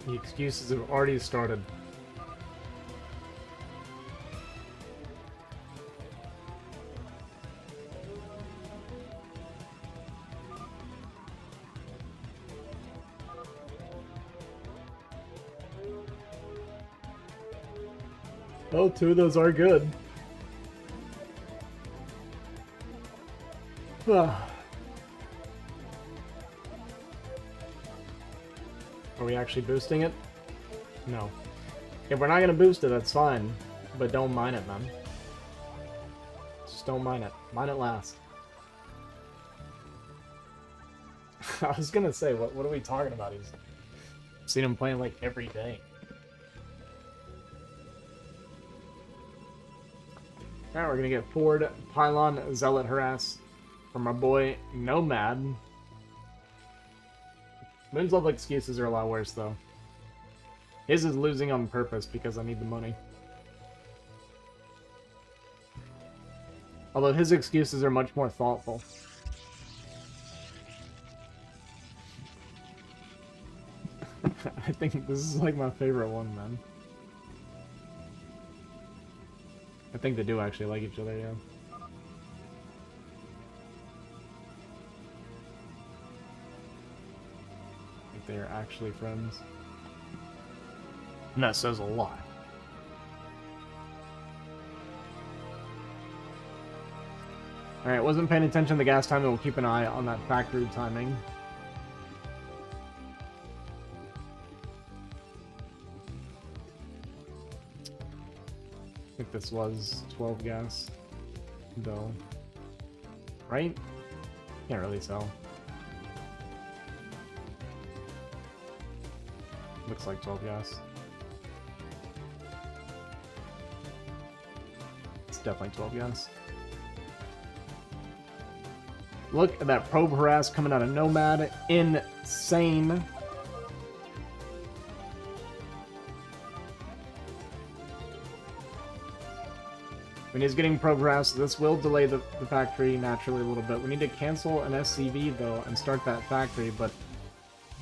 The excuses have already started. Oh, two of those are good. Ah. Are we actually boosting it? No. If we're not gonna boost it, that's fine. But don't mine it, man. Just don't mine it. Mine it last. I was gonna say, what are we talking about? I've seen him playing like every day. Alright, we're gonna get Ford, Pylon, Zealot, Harass from our boy Nomad. Moon's Love excuses are a lot worse, though. His is losing on purpose because I need the money. Although his excuses are much more thoughtful. I think this is like my favorite one, man. I think they do actually like each other, yeah. I think they are actually friends. And that says a lot. Alright, wasn't paying attention to the gas timing. We'll keep an eye on that factory timing. I think this was 12 gas, though. Right? Can't really tell. Looks like 12 gas. It's definitely 12 gas. Look at that probe harass coming out of Nomad. Insane. When he's getting probe harass, this will delay the factory naturally a little bit. We need to cancel an SCV, though, and start that factory, but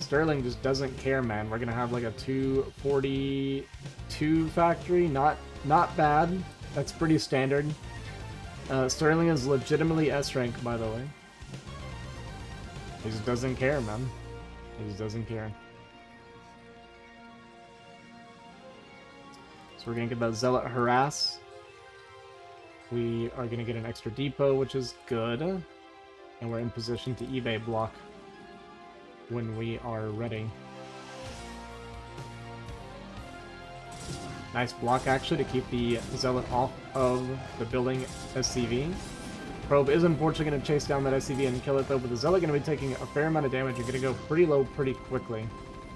Sterling just doesn't care, man. We're gonna have like a 242 factory. Not bad. That's pretty standard. Sterling is legitimately S rank, by the way. He just doesn't care, man. He just doesn't care. So we're gonna get that Zealot harass. We are gonna get an extra depot, which is good. And we're in position to eBay block when we are ready. Nice block, actually, to keep the Zealot off of the building SCV. Probe is unfortunately going to chase down that SCV and kill it, though, but the Zealot going to be taking a fair amount of damage. You're going to go pretty low pretty quickly.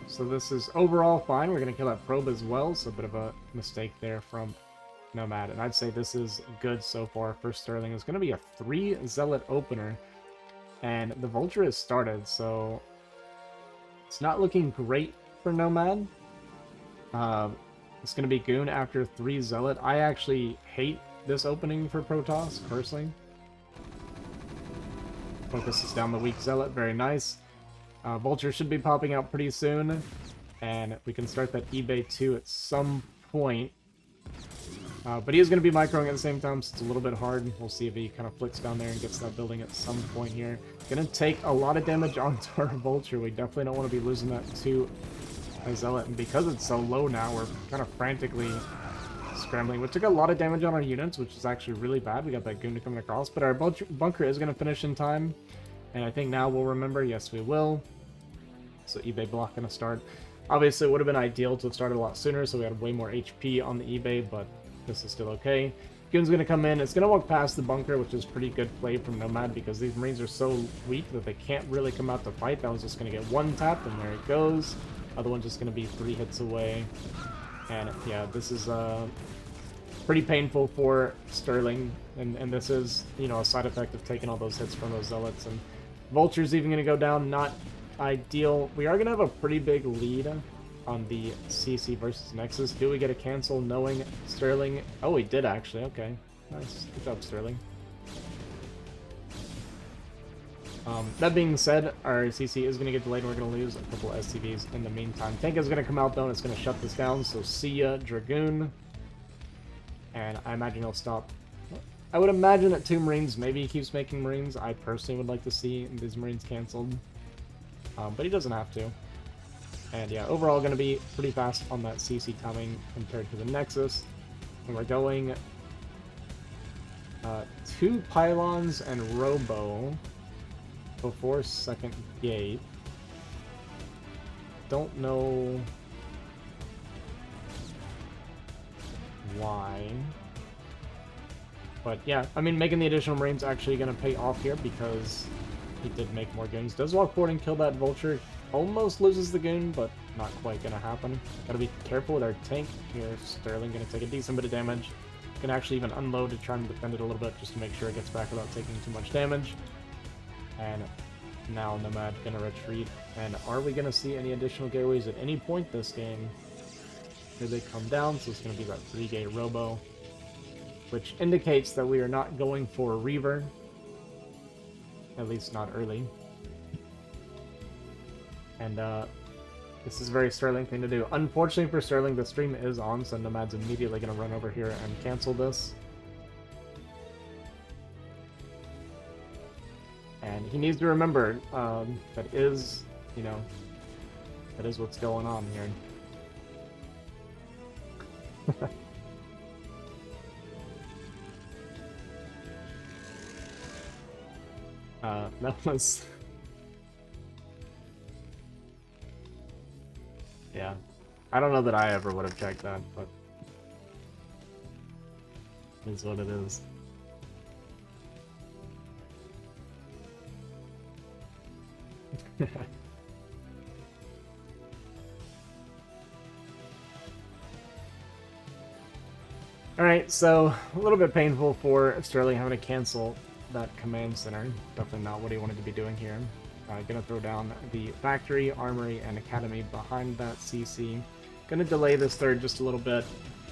So this is overall fine. We're going to kill that Probe as well, so a bit of a mistake there from Nomad. And I'd say this is good so far for Sterling. It's going to be a 3 Zealot opener, and the Vulture has started, so it's not looking great for Nomad. It's going to be Goon after 3 Zealot. I actually hate this opening for Protoss, personally. Focuses down the weak Zealot. Very nice. Vulture should be popping out pretty soon. And we can start that eBay 2 at some point. But he is going to be microing at the same time, so it's a little bit hard. We'll see if he kind of flicks down there and gets that building at some point here. Going to take a lot of damage onto our Vulture. We definitely don't want to be losing that to a Zealot. And because it's so low now, we're kind of frantically scrambling. We took a lot of damage on our units, which is actually really bad. We got that Goon coming across. But our bunker is going to finish in time. And I think now we'll remember. Yes, we will. So eBay block going to start. Obviously, it would have been ideal to have started a lot sooner, so we had way more HP on the eBay, but this is still okay. Goon's going to come in. It's going to walk past the bunker, which is pretty good play from Nomad because these Marines are so weak that they can't really come out to fight. That one's just going to get one tap, and there it goes. Other one's just going to be 3 hits away. And yeah, this is pretty painful for Sterling. And this is, you know, a side effect of taking all those hits from those Zealots. And Vulture's even going to go down. Not ideal. We are going to have a pretty big lead on the CC versus Nexus. Do we get a cancel knowing Sterling? Oh, we did actually. Okay. Nice. Good job, Sterling. That being said, our CC is going to get delayed and we're going to lose a couple SCVs in the meantime. Tank is going to come out though and it's going to shut this down, so see ya, Dragoon. And I imagine he'll stop. I would imagine that 2 Marines, maybe he keeps making Marines. I personally would like to see these Marines canceled. But he doesn't have to. And yeah, overall going to be pretty fast on that CC timing compared to the Nexus. And we're going 2 pylons and Robo before second gate. Don't know why. But yeah, I mean, making the additional Marines actually going to pay off here because he did make more goons. Does walk forward and kill that Vulture. Almost loses the goon, but not quite going to happen. Gotta be careful with our tank here. Sterling going to take a decent bit of damage. Can actually even unload to try and defend it a little bit just to make sure it gets back without taking too much damage. And now Nomad going to retreat. And are we going to see any additional gateways at any point this game? Here they come down, so it's going to be that 3-gate Robo, which indicates that we are not going for a Reaver. At least not early. And this is a very Sterling thing to do. Unfortunately for Sterling, the stream is on, so Nomad's immediately going to run over here and cancel this. And he needs to remember that is, you know, that is what's going on here. That was... Yeah. I don't know that I ever would have checked that, but... it is what it is. Alright, so a little bit painful for Sterling having to cancel that command center. Definitely not what he wanted to be doing here. Gonna throw down the factory, armory, and academy behind that CC. Gonna delay this third just a little bit.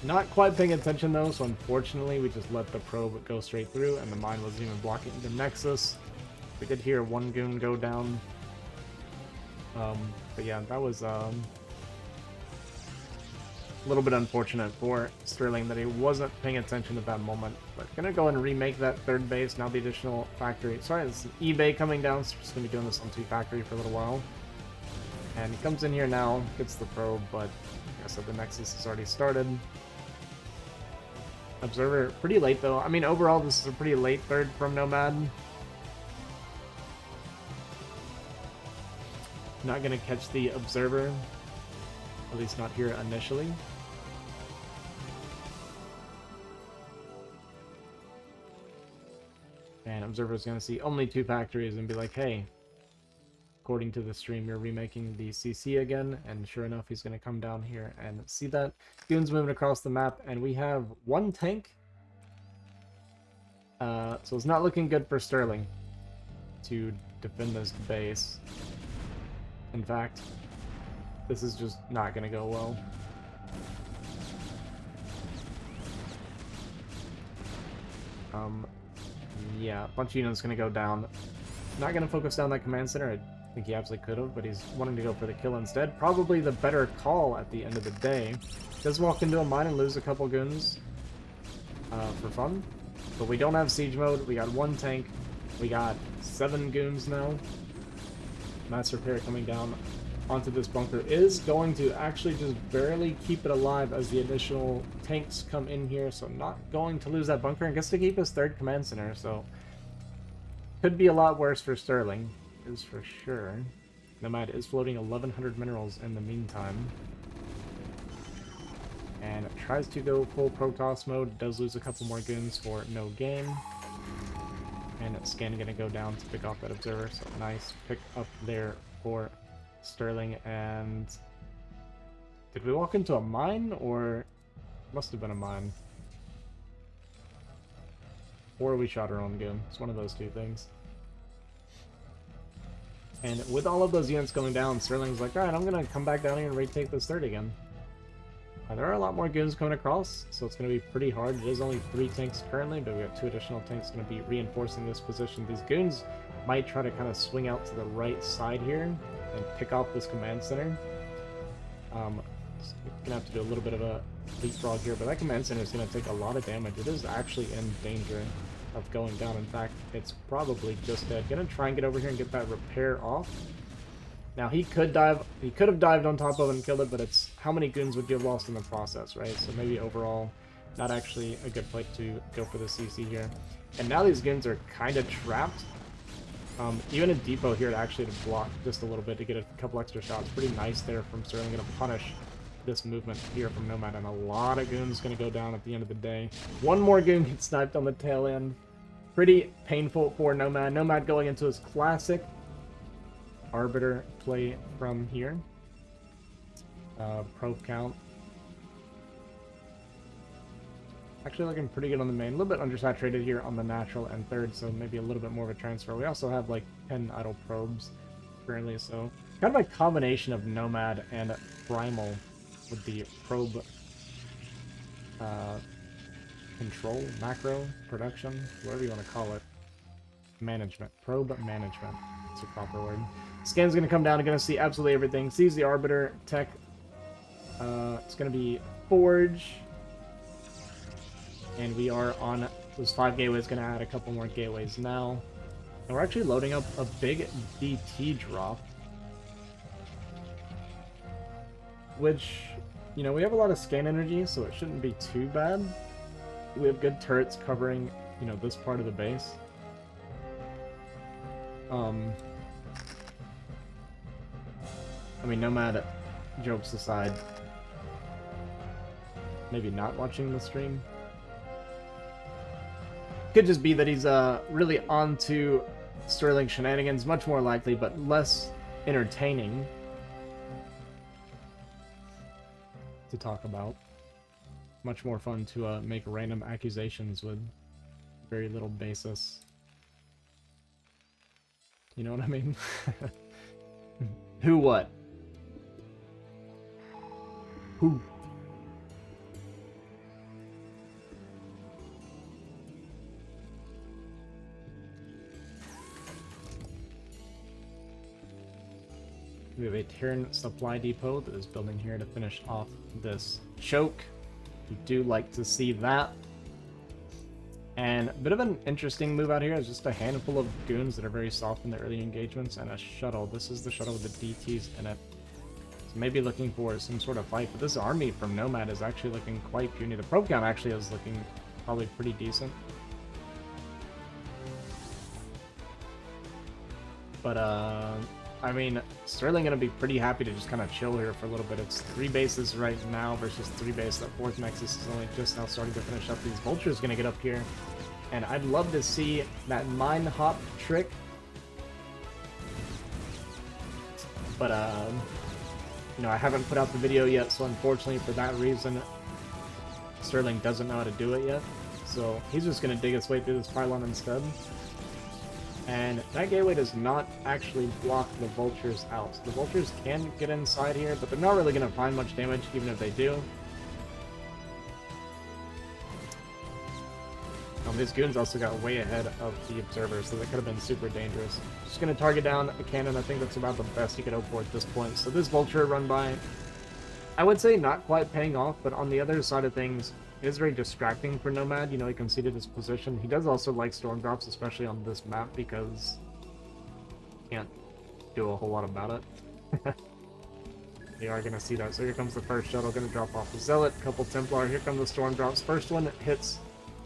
Not quite paying attention though, so unfortunately we just let the probe go straight through, and the mine wasn't even blocking the Nexus. We did hear 1 goon go down. But yeah, that was a little bit unfortunate for Sterling that he wasn't paying attention at that moment. But gonna go and remake that 3rd base, now the additional factory. Sorry, it's an eBay coming down, so we're just gonna be doing this on 2 factory for a little while. And he comes in here now, gets the probe, but like I said, the Nexus has already started. Observer, pretty late though. I mean, overall, this is a pretty late 3rd from Nomad. Not gonna catch the Observer, at least not here initially. And Observer's gonna see only 2 factories and be like, hey, according to the stream, you're remaking the CC again. And sure enough, he's gonna come down here and see that. Goons moving across the map, and we have 1 tank. So it's not looking good for Sterling to defend this base. In fact, this is just not going to go well. Yeah, a bunch of units going to go down. Not going to focus down that command center. I think he absolutely could have, but he's wanting to go for the kill instead. Probably the better call at the end of the day. Does walk into a mine and lose a couple goons for fun. But we don't have siege mode. We got 1 tank. We got 7 goons now. Mass repair coming down onto this bunker is going to actually just barely keep it alive as the additional tanks come in here, so not going to lose that bunker and gets to keep his 3rd command center, so could be a lot worse for Sterling, is for sure. Nomad is floating 1100 minerals in the meantime. And tries to go full Protoss mode, does lose a couple more goons for no game. And Scan gonna go down to pick off that Observer, so nice pick up there for Sterling. And did we walk into a mine, or must have been a mine, or we shot our own goon? It's one of those 2 things. And with all of those units going down, Sterling's like, alright, I'm gonna come back down here and retake this third again. There are a lot more goons coming across, so it's going to be pretty hard. It is only 3 tanks currently, but we got 2 additional tanks going to be reinforcing this position. These goons might try to kind of swing out to the right side here and pick off this command center. Going to have to do a little bit of a leapfrog here, but that command center is going to take a lot of damage. It is actually in danger of going down. In fact, it's probably just dead. Going to try and get over here and get that repair off. Now, he could have dived on top of it and killed it, but it's how many goons would you have lost in the process, right? So maybe overall, not actually a good play to go for the CC here. And now these goons are kind of trapped. Even a depot here to actually block just a little bit to get a couple extra shots. Pretty nice there from Sterling. Going to punish this movement here from Nomad, and a lot of goons going to go down at the end of the day. One more goon gets sniped on the tail end. Pretty painful for Nomad. Nomad going into his classic Arbiter play from here. Probe count. Actually looking pretty good on the main. A little bit undersaturated here on the natural and third, so maybe a little bit more of a transfer. We also have like 10 idle probes currently, so kind of a combination of Nomad and Primal with the probe control, macro, production, whatever you want to call it. Management. Probe management. It's a proper word. Scan's going to come down and going to see absolutely everything. Sees the Arbiter tech. It's going to be Forge. And we are on those 5 gateways. Going to add a couple more gateways now. And we're actually loading up a big DT drop. Which, you know, we have a lot of scan energy, so it shouldn't be too bad. We have good turrets covering, you know, this part of the base. I mean, Nomad, jokes aside, maybe not watching the stream. Could just be that he's really onto Sterling shenanigans, much more likely, but less entertaining to talk about. Much more fun to make random accusations with very little basis. You know what I mean? Who what? Who? We have a Terran supply depot that is building here to finish off this choke. We do like to see that. And a bit of an interesting move out here is just a handful of goons that are very soft in the early engagements and a shuttle. This is the shuttle with the DTs in it. So maybe looking for some sort of fight, but this army from Nomad is actually looking quite puny. The probe count actually is looking probably pretty decent. But, I mean, Sterling gonna be pretty happy to just kind of chill here for a little bit. It's 3 bases right now versus 3 bases. That 4th Nexus is only just now starting to finish up. These Vultures gonna get up here, and I'd love to see that mine hop trick. But you know, I haven't put out the video yet, so unfortunately for that reason, Sterling doesn't know how to do it yet. So he's just gonna dig his way through this pylon instead. And that gateway does not actually block the Vultures out. So the Vultures can get inside here, but they're not really going to find much damage, even if they do. These goons also got way ahead of the Observers, so they could have been super dangerous. Just going to target down a cannon. I think that's about the best you could hope for at this point. So this Vulture run by, I would say not quite paying off, but on the other side of things, it is very distracting for Nomad. You know, he conceded his position. He does also like storm drops, especially on this map, because he can't do a whole lot about it. They are going to see that. So here comes the first shuttle, going to drop off the Zealot, couple Templar. Here come the storm drops. First one hits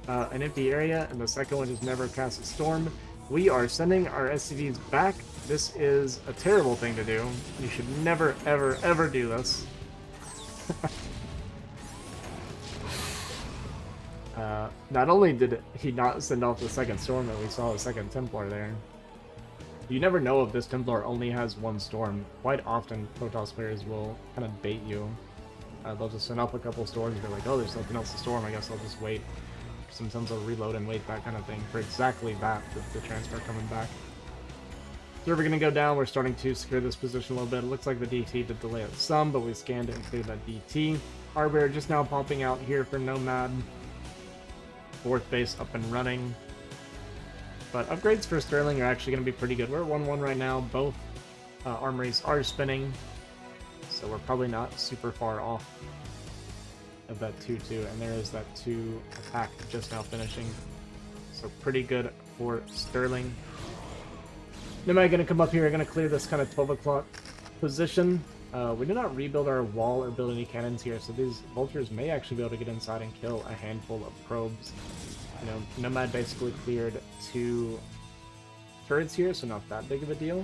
an empty area, and the second one just never casts a storm. We are sending our SCVs back. This is a terrible thing to do. You should never, ever, ever do this. Not only did he not send off the second storm, but we saw the second Templar there. You never know if this Templar only has 1 storm. Quite often, Protoss players will kind of bait you. They'll just send off a couple storms and be like, oh, there's nothing else to storm, I guess I'll just wait. Sometimes they'll reload and wait, that kind of thing, for exactly that, the transfer coming back. So we're going to go down. We're starting to secure this position a little bit. It looks like the DT did delay it some, but we scanned it and cleared that DT. Arbiter just now popping out here for Nomad. Fourth base up and running. But upgrades for Sterling are actually going to be pretty good. We're at 1-1 right now. Both armories are spinning. So we're probably not super far off of that 2-2. And there is that 2 attack just now finishing. So pretty good for Sterling. Nomad going to come up here. We're going to clear this kind of 12 o'clock position. We did not rebuild our wall or build any cannons here, so these vultures may actually be able to get inside and kill a handful of probes. You know, Nomad basically cleared 2 turrets here, so not that big of a deal.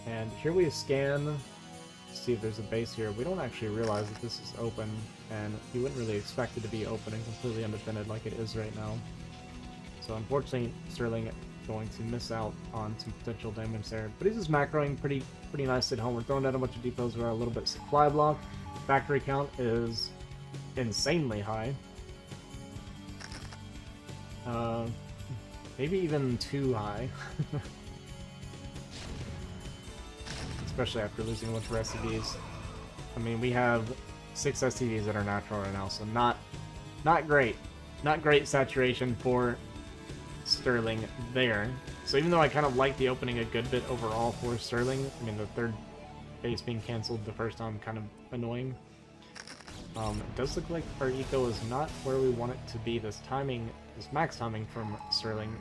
And here we scan to see if there's a base here. We don't actually realize that this is open, and you wouldn't really expect it to be open and completely undefended like it is right now. So unfortunately, Sterling going to miss out on some potential damage there. But he's just macroing pretty nice at home. We're throwing out a bunch of depots. We're a little bit supply block. Factory count is insanely high. Maybe even too high. Especially after losing a bunch of SCVs. I mean, we have 6 SCVs that are natural right now, so not great. Not great saturation for Sterling there. So even though I kind of like the opening a good bit overall for Sterling, I mean, the third base being cancelled the first time kind of annoying. It does look like our eco is not where we want it to be. This timing, this max timing from Sterling.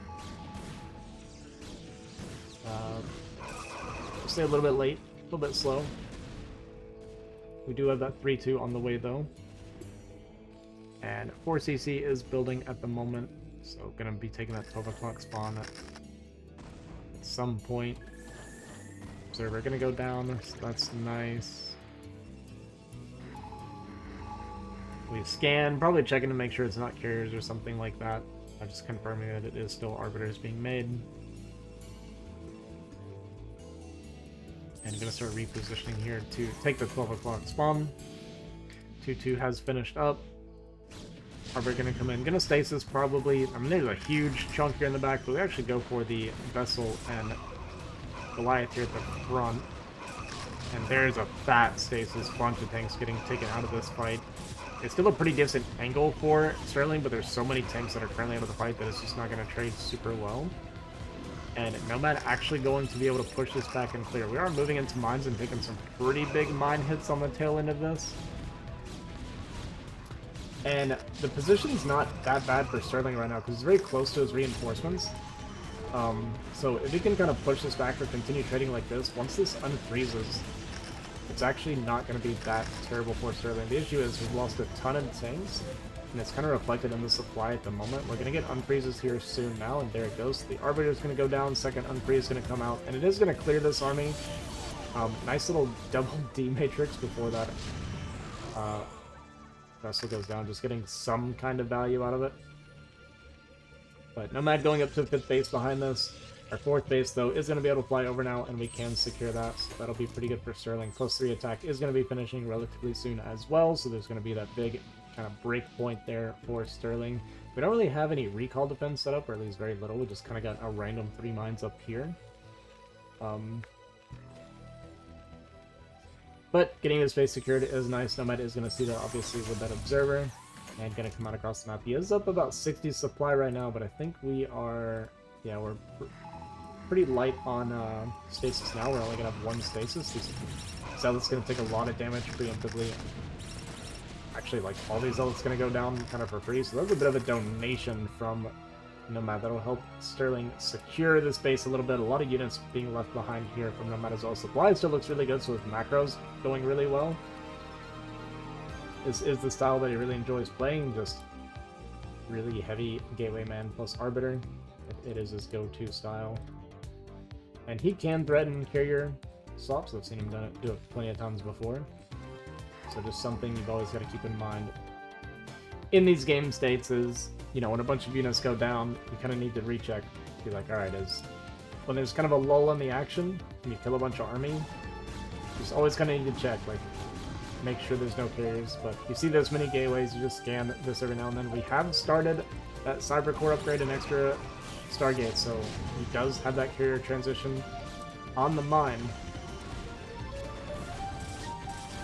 Stay a little bit late, a little bit slow. We do have that 3-2 on the way though. And 4cc is building at the moment, so gonna be taking that 12 o'clock spawn at some point. Observer gonna go down, so that's nice. We scan, probably checking to make sure it's not carriers or something like that. I'm just confirming that it is still arbiters being made. And gonna start repositioning here to take the 12 o'clock spawn. 2-2 has finished up. Arbiter gonna come in, gonna stasis probably. I mean, there's a huge chunk here in the back, but we actually go for the Vessel and Goliath here at the front. And there's a fat stasis, bunch of tanks getting taken out of this fight. It's still a pretty decent angle for Sterling, but there's so many tanks that are currently out of the fight that it's just not gonna trade super well. And Nomad actually going to be able to push this back and clear. We are moving into mines and taking some pretty big mine hits on the tail end of this. And the position's not that bad for Sterling right now, because it's very close to his reinforcements. So if he can kind of push this back or continue trading like this, once this unfreezes, it's actually not going to be that terrible for Sterling. The issue is we've lost a ton of tanks, and it's kind of reflected in the supply at the moment. We're going to get unfreezes here soon now, and there it goes. The Arbiter is going to go down, second unfreeze is going to come out, and it is going to clear this army. Nice little double D matrix before that Vessel goes down, just getting some kind of value out of it. But Nomad going up to the 5th base behind this. Our 4th base, though, is going to be able to fly over now, and we can secure that, so that'll be pretty good for Sterling. +3 attack is going to be finishing relatively soon as well, so there's going to be that big kind of break point there for Sterling. We don't really have any recall defense set up, or at least very little. We just kind of got a random 3 mines up here. But getting this base secured is nice. Nomad is going to see that, obviously, with that Observer. And going to come out across the map. He is up about 60 supply right now, but I think we are... Yeah, we're pretty light on stasis now. We're only going to have 1 stasis. Zealot's going to take a lot of damage preemptively. Actually, like, all these Zealots going to go down kind of for free. So that's a bit of a donation from Nomad. That'll help Sterling secure this base a little bit. A lot of units being left behind here from Nomad as well. Supply still looks really good, so his macros going really well. Is the style that he really enjoys playing, just really heavy Gateway Man plus Arbiter. It is his go-to style. And he can threaten carrier swaps. I've seen him do it plenty of times before. So just something you've always got to keep in mind in these game states is, you know, when a bunch of units go down, you kind of need to recheck. Be like, alright, when there's kind of a lull in the action, and you kill a bunch of army, you just always kind of need to check, like, make sure there's no carriers. But you see those many gateways, you just scan this every now and then. We have started that Cyber Core upgrade, an extra Stargate, so he does have that carrier transition on the mine.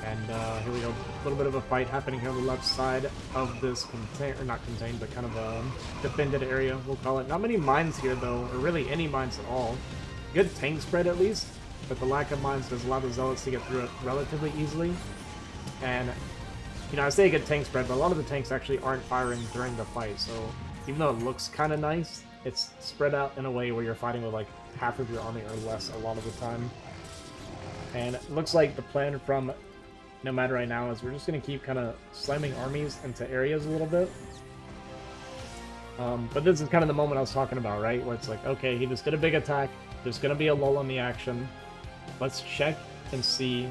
And here we go, a little bit of a fight happening here on the left side of this contained, or not contained, but kind of a defended area, we'll call it. Not many mines here, though, or really any mines at all. Good tank spread, at least, but the lack of mines does allow the Zealots to get through it relatively easily. And, you know, I say a good tank spread, but a lot of the tanks actually aren't firing during the fight, so even though it looks kind of nice, it's spread out in a way where you're fighting with, like, half of your army or less a lot of the time. And it looks like the plan from Nomad right now is we're just going to keep kind of slamming armies into areas a little bit. But this is kind of the moment I was talking about, right? Where it's like, okay, he just did a big attack. There's going to be a lull in the action. Let's check and see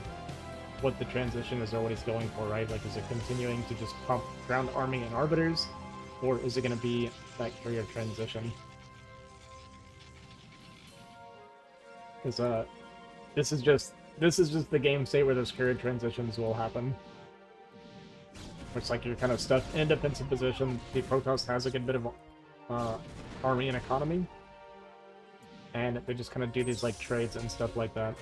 what the transition is or what he's going for, right? Like, is it continuing to just pump ground army and arbiters? Or is it going to be that carrier transition? Because this is just the game state where those carrier transitions will happen. It's like you're kind of stuck in a defensive position. The Protoss has a good bit of army and economy. And they just kind of do these like trades and stuff like that.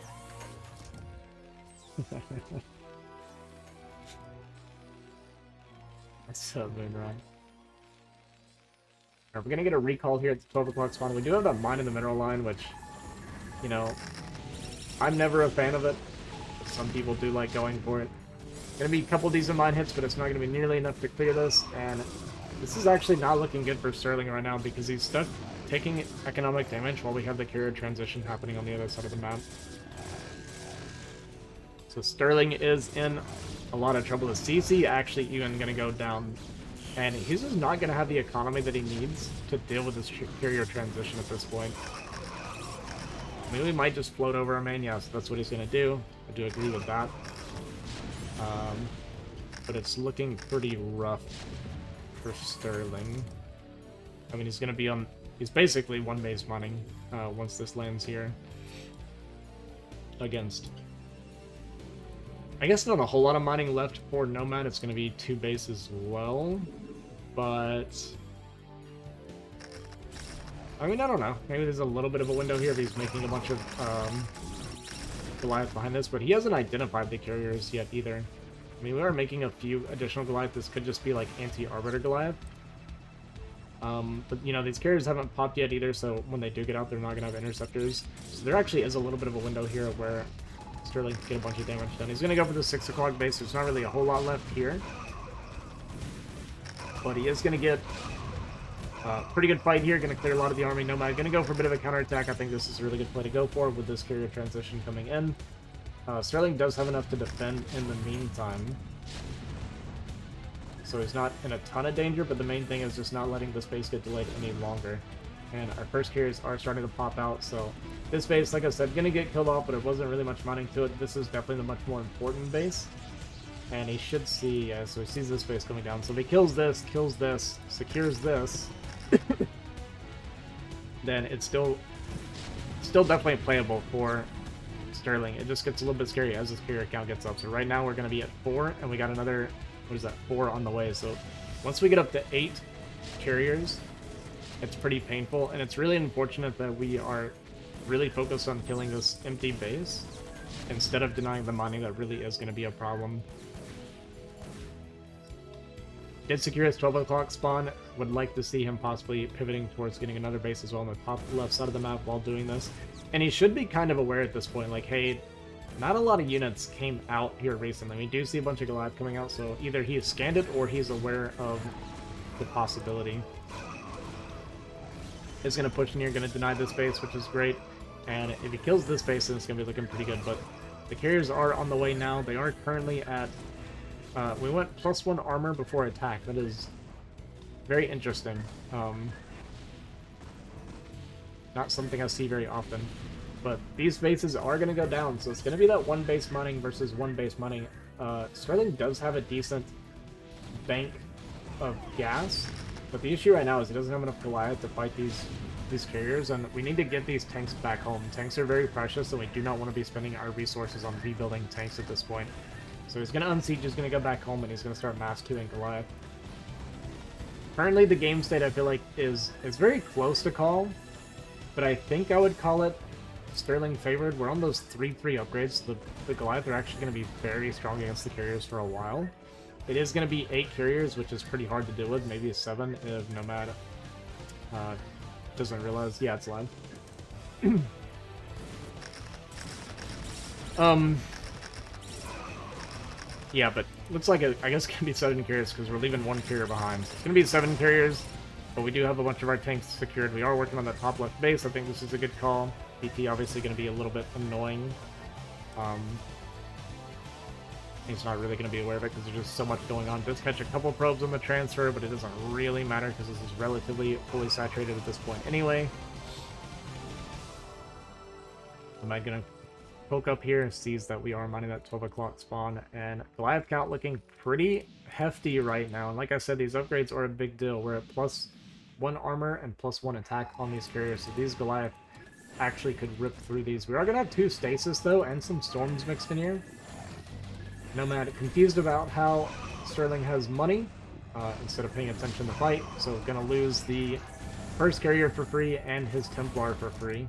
That's so good, right? We're gonna get a recall here at the 12 o'clock spawn. We do have that mine in the mineral line, which, you know, I'm never a fan of it. Some people do like going for it. Gonna be a couple decent mine hits, but it's not gonna be nearly enough to clear this. And this is actually not looking good for Sterling right now because he's stuck taking economic damage while we have the carrier transition happening on the other side of the map. So Sterling is in a lot of trouble. The CC actually even gonna go down. And he's just not gonna have the economy that he needs to deal with this carrier transition at this point. I mean, we might just float over a main. Yes, that's what he's going to do. I do agree with that. But it's looking pretty rough for Sterling. I mean, he's going to be on... He's basically one base mining once this lands here. Against... I guess not a whole lot of mining left for Nomad. It's going to be 2 bases as well. But... I mean, I don't know. Maybe there's a little bit of a window here if he's making a bunch of Goliath behind this, but he hasn't identified the carriers yet either. I mean, we are making a few additional Goliath. This could just be like anti-Arbiter Goliath. But, you know, these carriers haven't popped yet either, so when they do get out, they're not going to have interceptors. So there actually is a little bit of a window here where Sterling can get a bunch of damage done. He's going to go for the 6 o'clock base. There's not really a whole lot left here. But he is going to get... pretty good fight here, going to clear a lot of the army. Nomad going to go for a bit of a counterattack. I think this is a really good play to go for with this carrier transition coming in. Sterling does have enough to defend in the meantime. So he's not in a ton of danger, but the main thing is just not letting this base get delayed any longer. And our first carriers are starting to pop out, so this base, like I said, going to get killed off, but it wasn't really much mining to it. This is definitely the much more important base. And he should see, so he sees this base coming down. So if he kills this, secures this, then it's still definitely playable for Sterling. It just gets a little bit scary as his carrier count gets up. So right now we're going to be at 4, and we got another, what is that, 4 on the way. So once we get up to 8 carriers, it's pretty painful, and it's really unfortunate that we are really focused on killing this empty base instead of denying the mining that really is going to be a problem. Did secure his 12 o'clock spawn. Would like to see him possibly pivoting towards getting another base as well on the top left side of the map while doing this. And he should be kind of aware at this point, like, hey, not a lot of units came out here recently. We do see a bunch of Goliath coming out, so either he has scanned it or he's aware of the possibility. He's going to push in here, going to deny this base, which is great. And if he kills this base, then it's going to be looking pretty good. But the carriers are on the way now. They are currently at... we went +1 armor before attack. That is very interesting. Not something I see very often. But these bases are going to go down, so it's going to be that 1 base mining versus 1 base mining. Sterling does have a decent bank of gas, but the issue right now is he doesn't have enough Goliath to fight these carriers, and we need to get these tanks back home. Tanks are very precious, and we do not want to be spending our resources on rebuilding tanks at this point. So he's going to unsiege, he's going to go back home, and he's going to start mass 2ing Goliath. Currently, the game state, I feel like, is very close to call. but I think I would call it Sterling favored. We're on those 3-3 upgrades. The Goliath are actually going to be very strong against the carriers for a while. It is going to be 8 carriers, which is pretty hard to deal with. Maybe a 7 if Nomad doesn't realize. Yeah, it's live. Yeah, but looks like I guess it's going to be 7 carriers because we're leaving 1 carrier behind. So it's going to be 7 carriers, but we do have a bunch of our tanks secured. We are working on that top left base. I think this is a good call. PT obviously going to be a little bit annoying. He's not really going to be aware of it because there's just so much going on. Does catch a couple probes on the transfer, but it doesn't really matter because this is relatively fully saturated at this point anyway. Am I going to poke up here and sees that we are mining that 12 o'clock spawn, and Goliath count looking pretty hefty right now. And like I said, these upgrades are a big deal. We're at +1 armor and +1 attack on these carriers, so these Goliath actually could rip through these. We are going to have 2 stasis though, and some storms mixed in here. Nomad confused about how Sterling has money instead of paying attention to the fight, so gonna lose the first carrier for free and his Templar for free.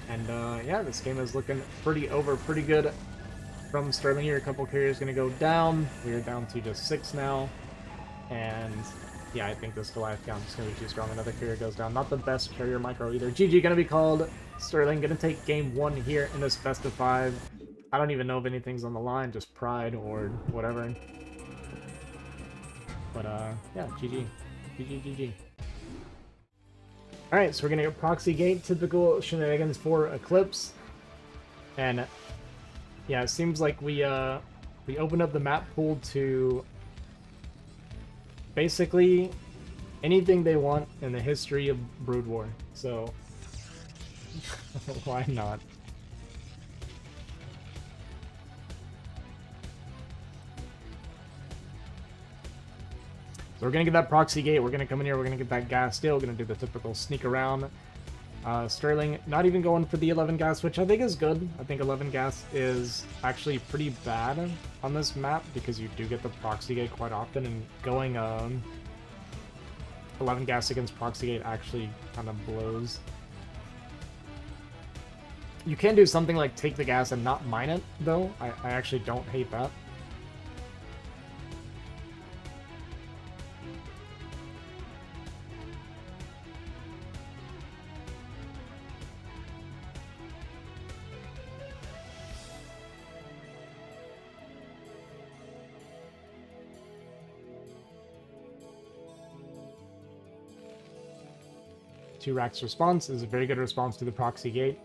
And yeah, this game is looking pretty good from Sterling here. A couple carriers gonna go down. We are down to just 6 now, and yeah, I think this Goliath count is gonna be too strong. Another carrier goes down. Not the best carrier micro either. GG gonna be called. Sterling gonna take game 1 here in this best of 5. I don't even know if anything's on the line, just pride or whatever. But yeah, GG. GG. Alright, so we're gonna get Proxy Gate, typical shenanigans for Eclipse. And yeah, it seems like we opened up the map pool to basically anything they want in the history of Brood War. So why not? So we're gonna get that Proxy Gate, we're gonna come in here, we're gonna get that gas steel, we're gonna do the typical sneak around. Sterling not even going for the 11 gas, which I think is good. I think 11 gas is actually pretty bad on this map because you do get the Proxy Gate quite often, and going 11 gas against Proxy Gate actually kind of blows. You can do something like take the gas and not mine it, though. I actually don't hate that. Two racks response is a very good response to the Proxy Gate.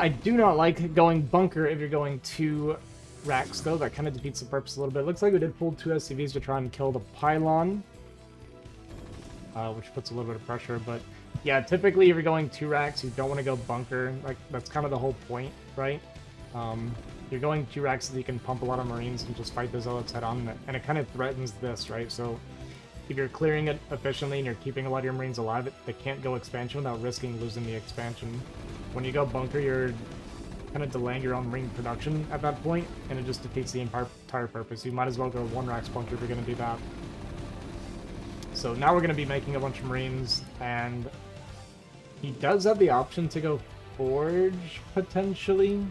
I do not like going bunker if you're going 2 racks, though. That kind of defeats the purpose a little bit. Looks like we did pull 2 SCVs to try and kill the pylon, which puts a little bit of pressure. But yeah, typically if you're going 2 racks, you don't want to go bunker. Like, that's kind of the whole point, right? You're going 2 racks so that you can pump a lot of Marines and just fight the Zealots head on, and it kind of threatens this, right? So if you're clearing it efficiently and you're keeping a lot of your Marines alive, they can't go expansion without risking losing the expansion. When you go bunker, you're kind of delaying your own Marine production at that point, and it just defeats the entire purpose. You might as well go 1 racks bunker if you're going to do that. So now we're going to be making a bunch of Marines, and he does have the option to go Forge, potentially,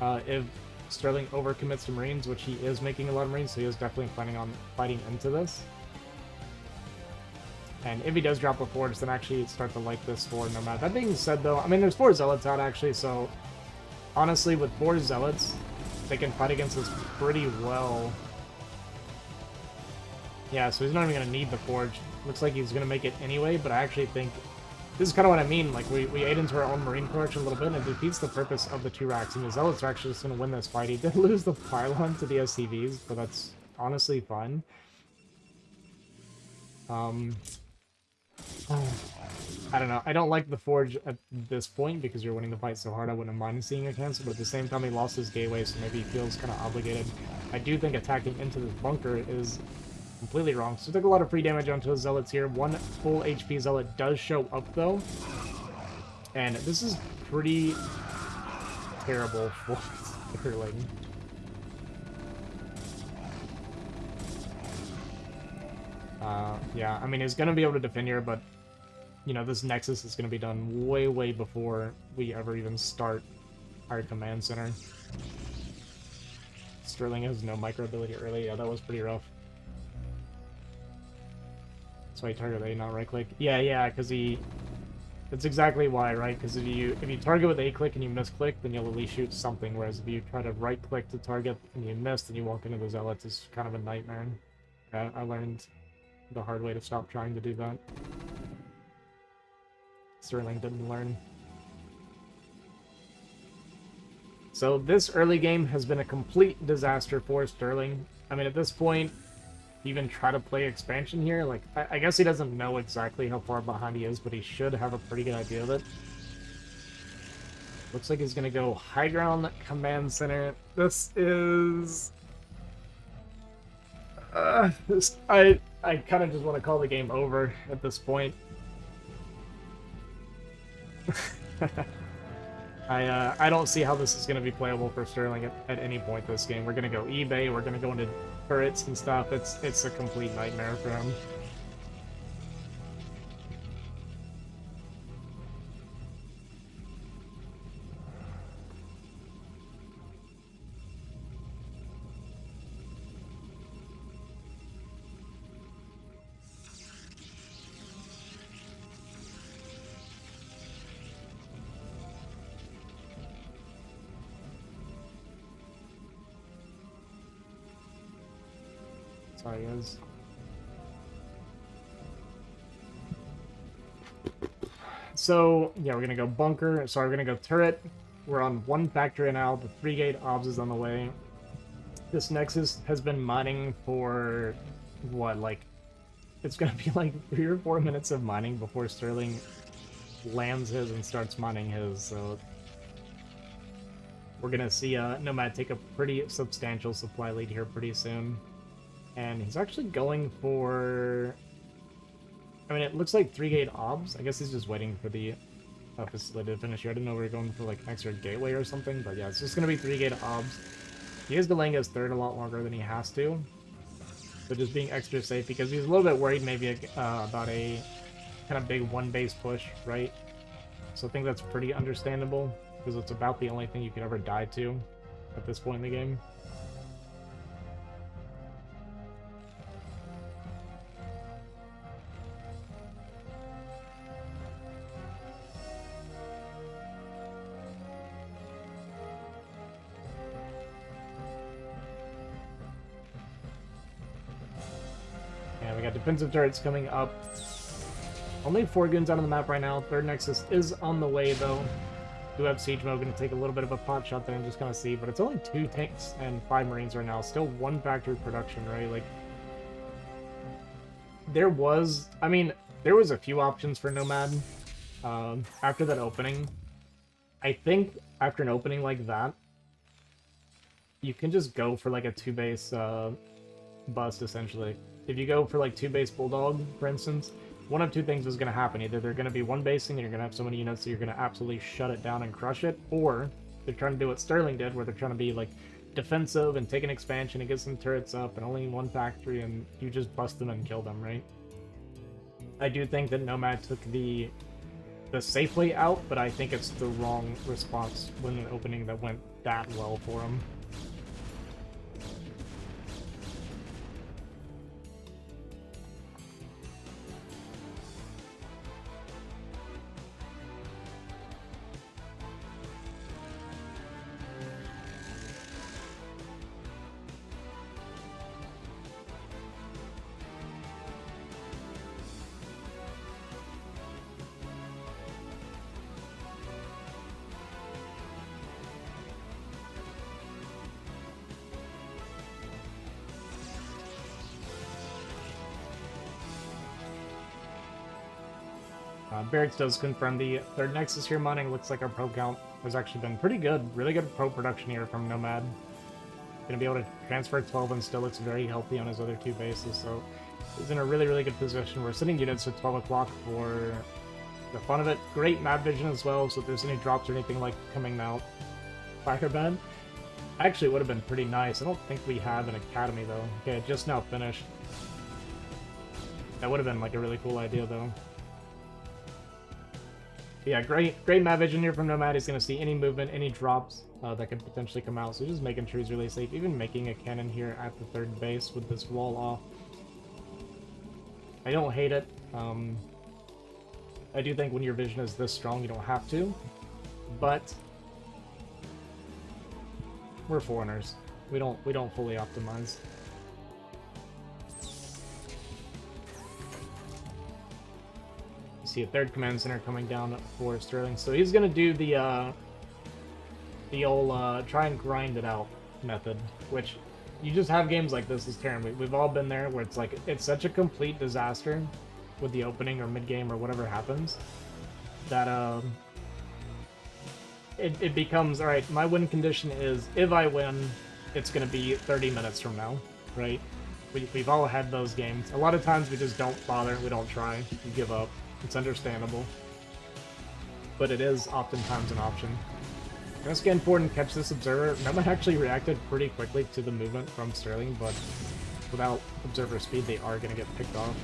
if Sterling overcommits to Marines, which he is making a lot of Marines, so he is definitely planning on fighting into this. And if he does drop a Forge, then actually start to like this for Nomad. That being said, though, I mean, there's 4 Zealots out, actually, so honestly, with 4 Zealots, they can fight against us pretty well. Yeah, so he's not even going to need the Forge. Looks like he's going to make it anyway, but I actually think this is kind of what I mean. Like, we ate into our own Marine production a little bit, and it defeats the purpose of the 2 racks. And the Zealots are actually just going to win this fight. He did lose the pylon to the SCVs, but that's honestly fine. I don't know. I don't like the Forge at this point because you're winning the fight so hard. I wouldn't mind seeing a cancel, but at the same time, he lost his gateway, so maybe he feels kind of obligated. I do think attacking into this bunker is completely wrong. So took a lot of free damage onto his Zealots here. 1 full HP Zealot does show up, though. And this is pretty terrible for Sterling. Yeah, I mean, he's going to be able to defend here, but, you know, this Nexus is going to be done way, way before we ever even start our command center. Sterling has no micro ability early. Yeah, that was pretty rough. That's why he targeted A, not right click. Yeah, because he... That's exactly why, right? Because if you target with A click and you misclick, then you'll at least shoot something. Whereas if you try to right click to target and you miss, then you walk into the Zealots, it's kind of a nightmare. I learned the hard way to stop trying to do that. Sterling didn't learn. So this early game has been a complete disaster for Sterling. I mean, at this point, even try to play expansion here, like, I guess he doesn't know exactly how far behind he is, but he should have a pretty good idea of it. Looks like he's gonna go high ground command center. This is... I kind of just want to call the game over at this point. I don't see how this is going to be playable for Sterling at any point this game. We're going to go eBay, we're going to go into turrets and stuff. It's a complete nightmare for him. Sorry, guys. So, yeah, we're gonna go bunker. Sorry, we're gonna go turret. We're on 1 factory now. The 3-gate obs is on the way. This Nexus has been mining for, what, like... It's gonna be like 3 or 4 minutes of mining before Sterling lands his and starts mining his, so... We're gonna see Nomad take a pretty substantial supply lead here pretty soon. And he's actually going for... I mean, it looks like 3-gate obs. I guess he's just waiting for the facility to finish here. I didn't know we were going for, like, extra gateway or something. But yeah, it's just going to be 3-gate obs. He is delaying his third a lot longer than he has to. So just being extra safe, because he's a little bit worried maybe about a kind of big 1-base push, right? So I think that's pretty understandable, because it's about the only thing you could ever die to at this point in the game. We got defensive turrets coming up. Only 4 goons out on the map right now. 3rd Nexus is on the way, though. Do have siege mode, gonna take a little bit of a pot shot there and just kind of see, but it's only 2 tanks and 5 marines right now. Still 1 factory production, right? Like, there was a few options for Nomad after that opening. I think after an opening like that, you can just go for like a 2-base bust, essentially. If you go for like 2-base Bulldog, for instance, one of 2 things is going to happen. Either they're going to be 1-basing and you're going to have so many units that you're going to absolutely shut it down and crush it, or they're trying to do what Sterling did, where they're trying to be like defensive and take an expansion and get some turrets up and only 1 factory, and you just bust them and kill them, right? I do think that Nomad took the safe way out, but I think it's the wrong response when an opening that went that well for him. Barracks does confirm the third Nexus here mining. Looks like our pro count has actually been pretty good. Really good pro production here from Nomad. Gonna be able to transfer 12 and still looks very healthy on his other two bases, so he's in a really, really good position. We're sitting units at 12 o'clock for the fun of it. Great map vision as well, so if there's any drops or anything like coming out, Fireband. Actually, it would have been pretty nice. I don't think we have an academy, though. Okay, it just now finished. That would have been like a really cool idea, though. Yeah, great map vision here from Nomad. He's going to see any movement, any drops that could potentially come out. So just making sure he's really safe. Even making a cannon here at the third base with this wall off. I don't hate it. I do think when your vision is this strong, you don't have to. But we're foreigners. We don't fully optimize. See a third command center coming down for Sterling, so he's gonna do the old try and grind it out method, which you just have games like this as Terran. We've all been there where it's like it's such a complete disaster with the opening or mid game or whatever happens that it becomes all right. My win condition is if I win, it's gonna be 30 minutes from now, right? We've all had those games. A lot of times we just don't bother. We don't try. We give up. It's understandable, but it is oftentimes an option. Gonna scan forward and catch this observer. Nomad actually reacted pretty quickly to the movement from Sterling, but without observer speed, they are gonna get picked off.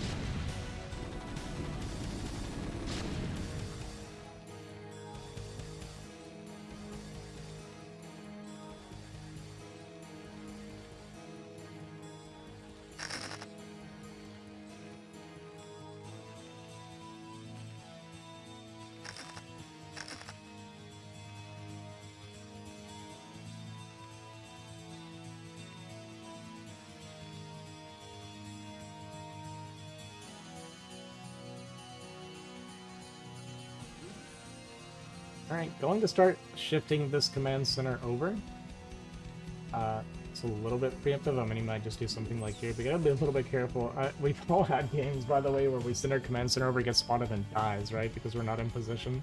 Alright, going to start shifting this command center over. It's a little bit preemptive. I mean, he might just do something like here, but you gotta be a little bit careful. We've all had games, by the way, where we send our command center over, gets spotted and dies, right? Because we're not in position.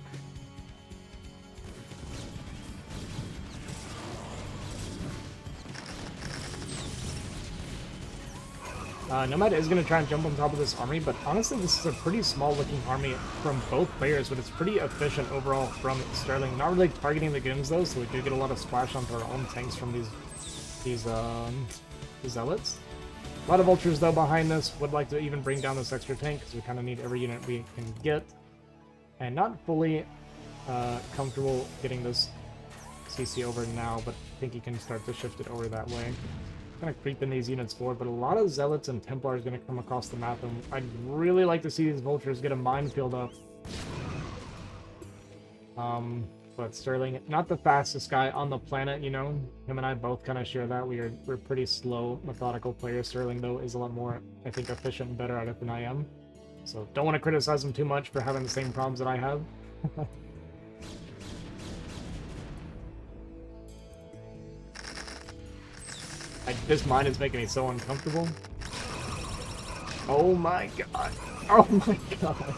Nomad is going to try and jump on top of this army, but honestly this is a pretty small looking army from both players, but it's pretty efficient overall from Sterling. Not really targeting the goons though, so we do get a lot of splash onto our own tanks from these zealots. A lot of vultures though behind this. Would like to even bring down this extra tank because we kind of need every unit we can get. And not fully comfortable getting this CC over now, but I think he can start to shift it over that way. Kind of creeping these units forward, but a lot of Zealots and Templars going to come across the map, and I'd really like to see these Vultures get a minefield up. But Sterling, not the fastest guy on the planet, you know. Him and I both kind of share that. We're pretty slow, methodical players. Sterling, though, is a lot more, I think, efficient and better at it than I am. So don't want to criticize him too much for having the same problems that I have. This mine is making me so uncomfortable. Oh my god. Oh my god.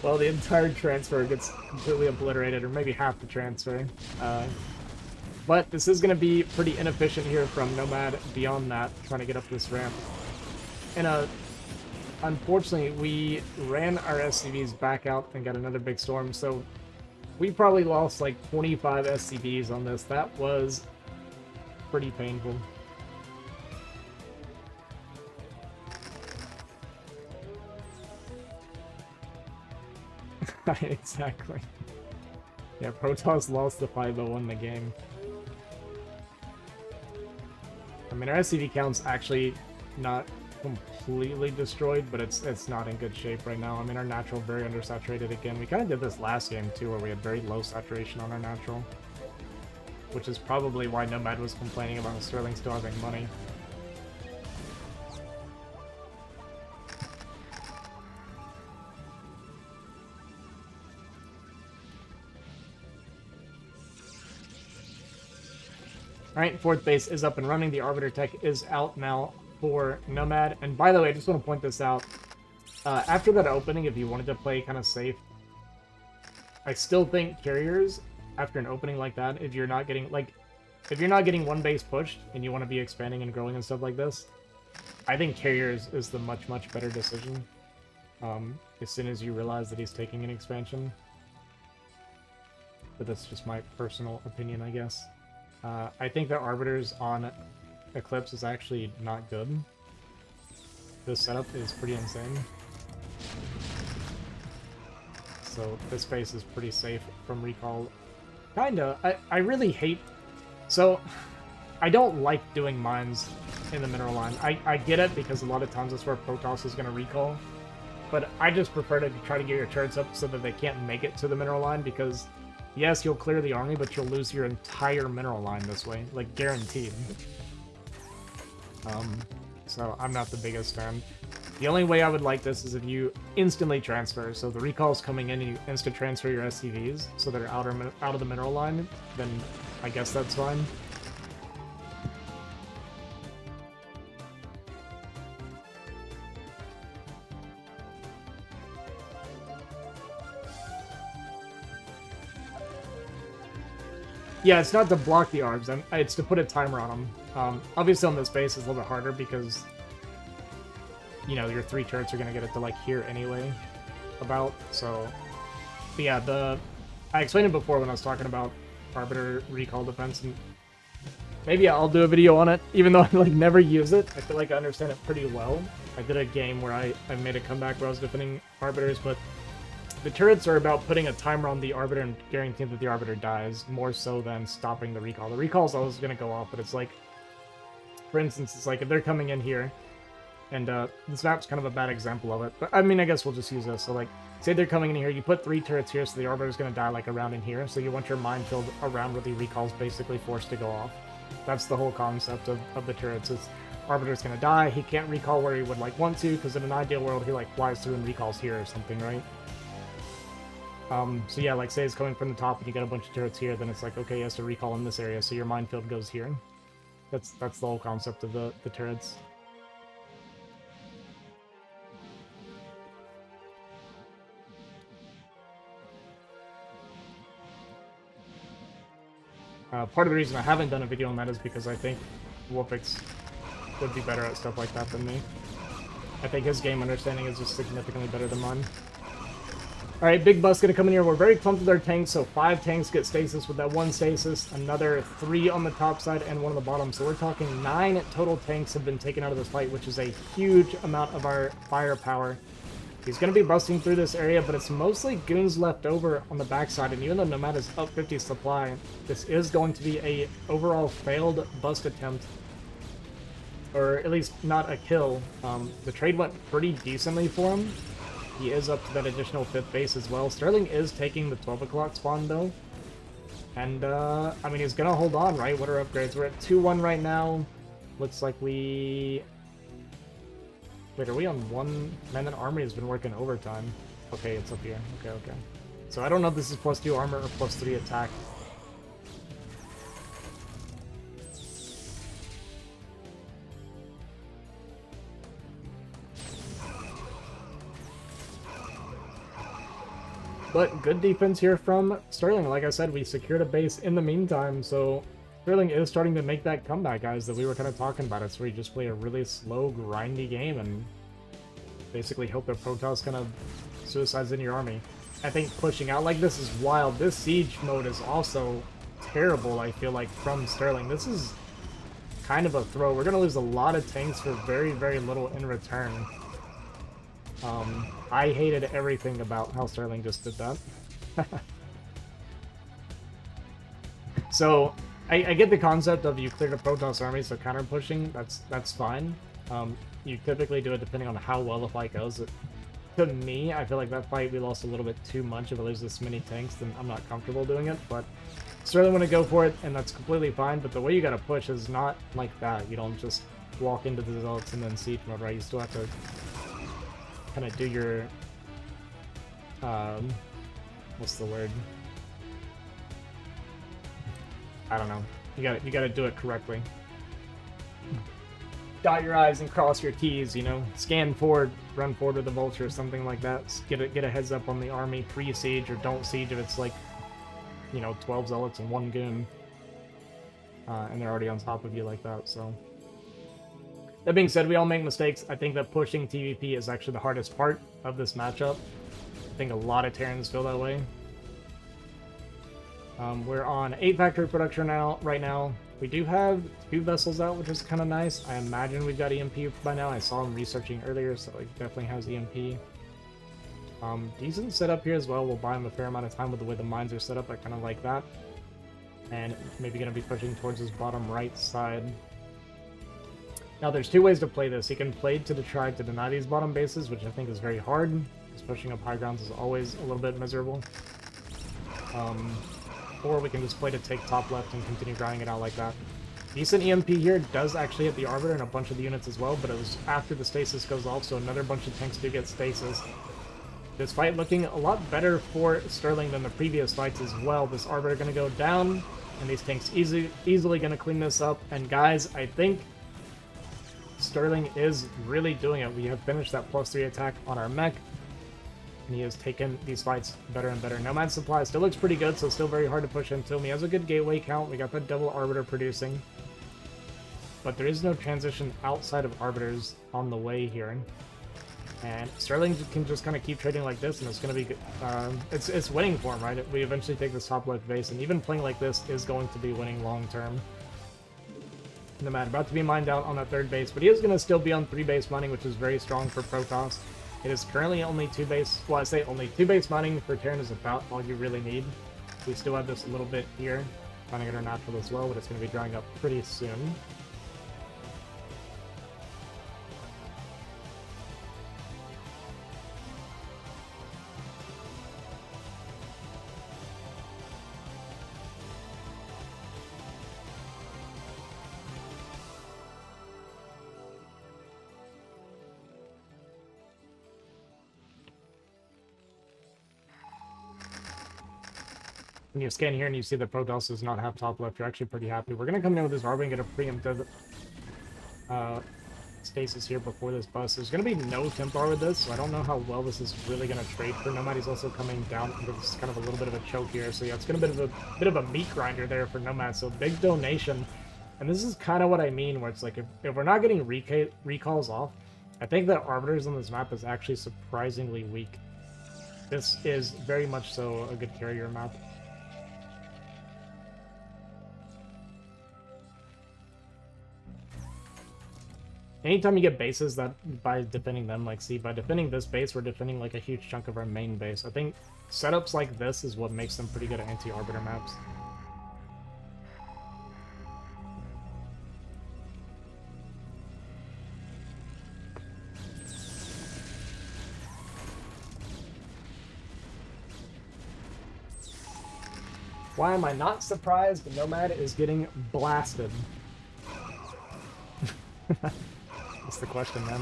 Well, the entire transfer gets completely obliterated, or maybe half the transfer. But this is going to be pretty inefficient here from Nomad beyond that, trying to get up this ramp. And unfortunately, we ran our SCVs back out and got another big storm, so we probably lost like 25 SCVs on this. That was pretty painful. Exactly. Yeah, Protoss lost the 5-0 in the game. I mean, our SCV count's actually not completely destroyed, but it's not in good shape right now. I mean, our natural very undersaturated again. We kind of did this last game too, where we had very low saturation on our natural, which is probably why Nomad was complaining about Sterling still having money. Alright, fourth base is up and running. The Arbiter Tech is out now for Nomad. And by the way, I just want to point this out. After that opening, if you wanted to play kind of safe, I still think carriers, after an opening like that, if you're not getting, like, if you're not getting one base pushed and you want to be expanding and growing and stuff like this, I think carriers is the much, much better decision. As soon as you realize that he's taking an expansion. But that's just my personal opinion, I guess. I think the Arbiters on Eclipse is actually not good. This setup is pretty insane. So this base is pretty safe from recall. Kinda. I really hate... So, I don't like doing mines in the mineral line. I get it because a lot of times that's where Protoss is going to recall. But I just prefer to try to get your turrets up so that they can't make it to the mineral line because, yes, you'll clear the army, but you'll lose your entire mineral line this way. Like, guaranteed. So I'm not the biggest fan. The only way I would like this is if you instantly transfer. So the recall's coming in and you instant transfer your SCVs so they're out of the mineral line, then I guess that's fine. Yeah, it's not to block the arbs, it's to put a timer on them. Obviously on this base it's a little bit harder because, you know, your 3 turrets are going to get it to, like, here anyway, about, so... But yeah, I explained it before when I was talking about Arbiter recall defense, and maybe I'll do a video on it, even though I, like, never use it. I feel like I understand it pretty well. I did a game where I made a comeback where I was defending Arbiters, but the turrets are about putting a timer on the Arbiter and guaranteeing that the Arbiter dies, more so than stopping the recall. The recall's always going to go off, but it's like, for instance, it's like if they're coming in here, and this map's kind of a bad example of it, but I mean, I guess we'll just use this. So, like, say they're coming in here, you put 3 turrets here, so the Arbiter's going to die, like, around in here, so you want your minefield around where the recall's basically forced to go off. That's the whole concept of the turrets, is Arbiter's going to die, he can't recall where he would, like, want to, because in an ideal world, he, like, flies through and recalls here or something, right? So yeah, like, say it's coming from the top and you got a bunch of turrets here, then it's like, okay, he has to recall in this area, so your minefield goes here. That's the whole concept of the turrets. Part of the reason I haven't done a video on that is because I think Wolfix would be better at stuff like that than me. I think his game understanding is just significantly better than mine. Alright, Big Bus gonna come in here. We're very clumped with our tanks, so 5 tanks get stasis with that 1 stasis, another 3 on the top side and 1 on the bottom. So we're talking 9 total tanks have been taken out of this fight, which is a huge amount of our firepower. He's gonna be busting through this area, but it's mostly goons left over on the backside, and even though Nomad is up 50 supply, this is going to be a overall failed bust attempt. Or at least not a kill. The trade went pretty decently for him. He is up to that additional 5th base as well. Sterling is taking the 12 o'clock spawn, though. And, I mean, he's gonna hold on, right? What are upgrades? We're at 2-1 right now. Looks like we... Wait, are we on 1? Man, that armory has been working overtime. Okay, it's up here. Okay. So I don't know if this is +2 armor or +3 attack. But good defense here from Sterling. Like I said, we secured a base in the meantime, so Sterling is starting to make that comeback, guys, that we were kind of talking about. It's where you just play a really slow, grindy game and basically hope that Protoss kind of suicides in your army. I think pushing out like this is wild. This siege mode is also terrible, I feel like, from Sterling. This is kind of a throw. We're going to lose a lot of tanks for very, very little in return. I hated everything about how Sterling just did that. So, I get the concept of you cleared a Protoss army, so counter-pushing, that's fine. You typically do it depending on how well the fight goes. To me, I feel like that fight we lost a little bit too much. If it loses this many tanks, then I'm not comfortable doing it, but Sterling want to go for it, and that's completely fine, but the way you gotta push is not like that. You don't just walk into the Zealots and then siege mode, right? You still have to kind of do your, what's the word? I don't know. You gotta do it correctly. dot your I's and cross your T's, you know? Scan forward, run forward with the Vulture, something like that. Get a heads up on the army, pre-siege or don't siege if it's like, you know, 12 Zealots and 1 Goon. And they're already on top of you like that, so... That being said, we all make mistakes. I think that pushing TVP is actually the hardest part of this matchup. I think a lot of Terrans feel that way. We're on 8 factory production right now. We do have 2 vessels out, which is kind of nice. I imagine we've got EMP by now. I saw him researching earlier, so it definitely has EMP. Decent setup here as well. We'll buy him a fair amount of time with the way the mines are set up. I kind of like that. And maybe going to be pushing towards his bottom right side. Now, there's 2 ways to play this. He can play to try to deny these bottom bases, which I think is very hard, because pushing up high grounds is always a little bit miserable. Or we can just play to take top left and continue grinding it out like that. Decent EMP here does actually hit the Arbiter and a bunch of the units as well, but it was after the stasis goes off, so another bunch of tanks do get stasis. This fight looking a lot better for Sterling than the previous fights as well. This Arbiter going to go down, and these tanks easily going to clean this up. And guys, I think Sterling is really doing it. We have finished that +3 attack on our mech, and he has taken these fights better and better. Nomad supply still looks pretty good, so still very hard to push into him. He has a good gateway count. We got that double Arbiter producing. But there is no transition outside of Arbiters on the way here. And Sterling can just kind of keep trading like this, and it's going to be good. It's winning for him, right? We eventually take this top left base, and even playing like this is going to be winning long term. Nomad about to be mined out on that 3rd base, but he is going to still be on 3 base mining, which is very strong for Protoss. It is currently only 2 base, well I say only 2 base mining for Terran is about all you really need. We still have this a little bit here, trying to get our natural as well, but it's going to be drying up pretty soon. When you scan here and you see the Protoss does not have top left, you're actually pretty happy. We're going to come in with this Arbor and get a preemptive stasis here before this bust. There's going to be no Templar with this, so I don't know how well this is really going to trade for Nomad. He's also coming down into this kind of a little bit of a choke here, so yeah, it's going to be a bit of a meat grinder there for Nomad, so big donation. And this is kind of what I mean, where it's like, if we're not getting recalls off, I think that Arbiters on this map is actually surprisingly weak. This is very much so a good carrier map. Anytime you get bases that by defending them, like see, by defending this base, we're defending like a huge chunk of our main base. I think setups like this is what makes them pretty good at anti-Arbiter maps. Why am I not surprised Nomad is getting blasted? That's the question, then.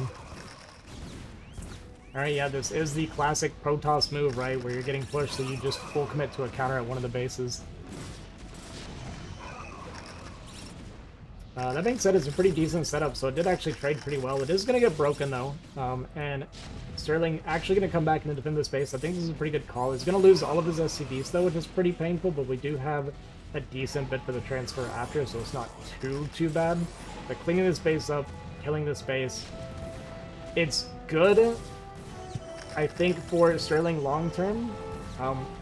Alright, yeah, this is the classic Protoss move, right? Where you're getting pushed, so you just full commit to a counter at one of the bases. That being said, it's a pretty decent setup, so it did actually trade pretty well. It is going to get broken, though. And Sterling actually going to come back and defend this base. I think this is a pretty good call. He's going to lose all of his SCVs, though, which is pretty painful, but we do have a decent bit for the transfer after, so it's not too bad. But cleaning this base up, killing this base, it's good, I think, for Sterling long-term.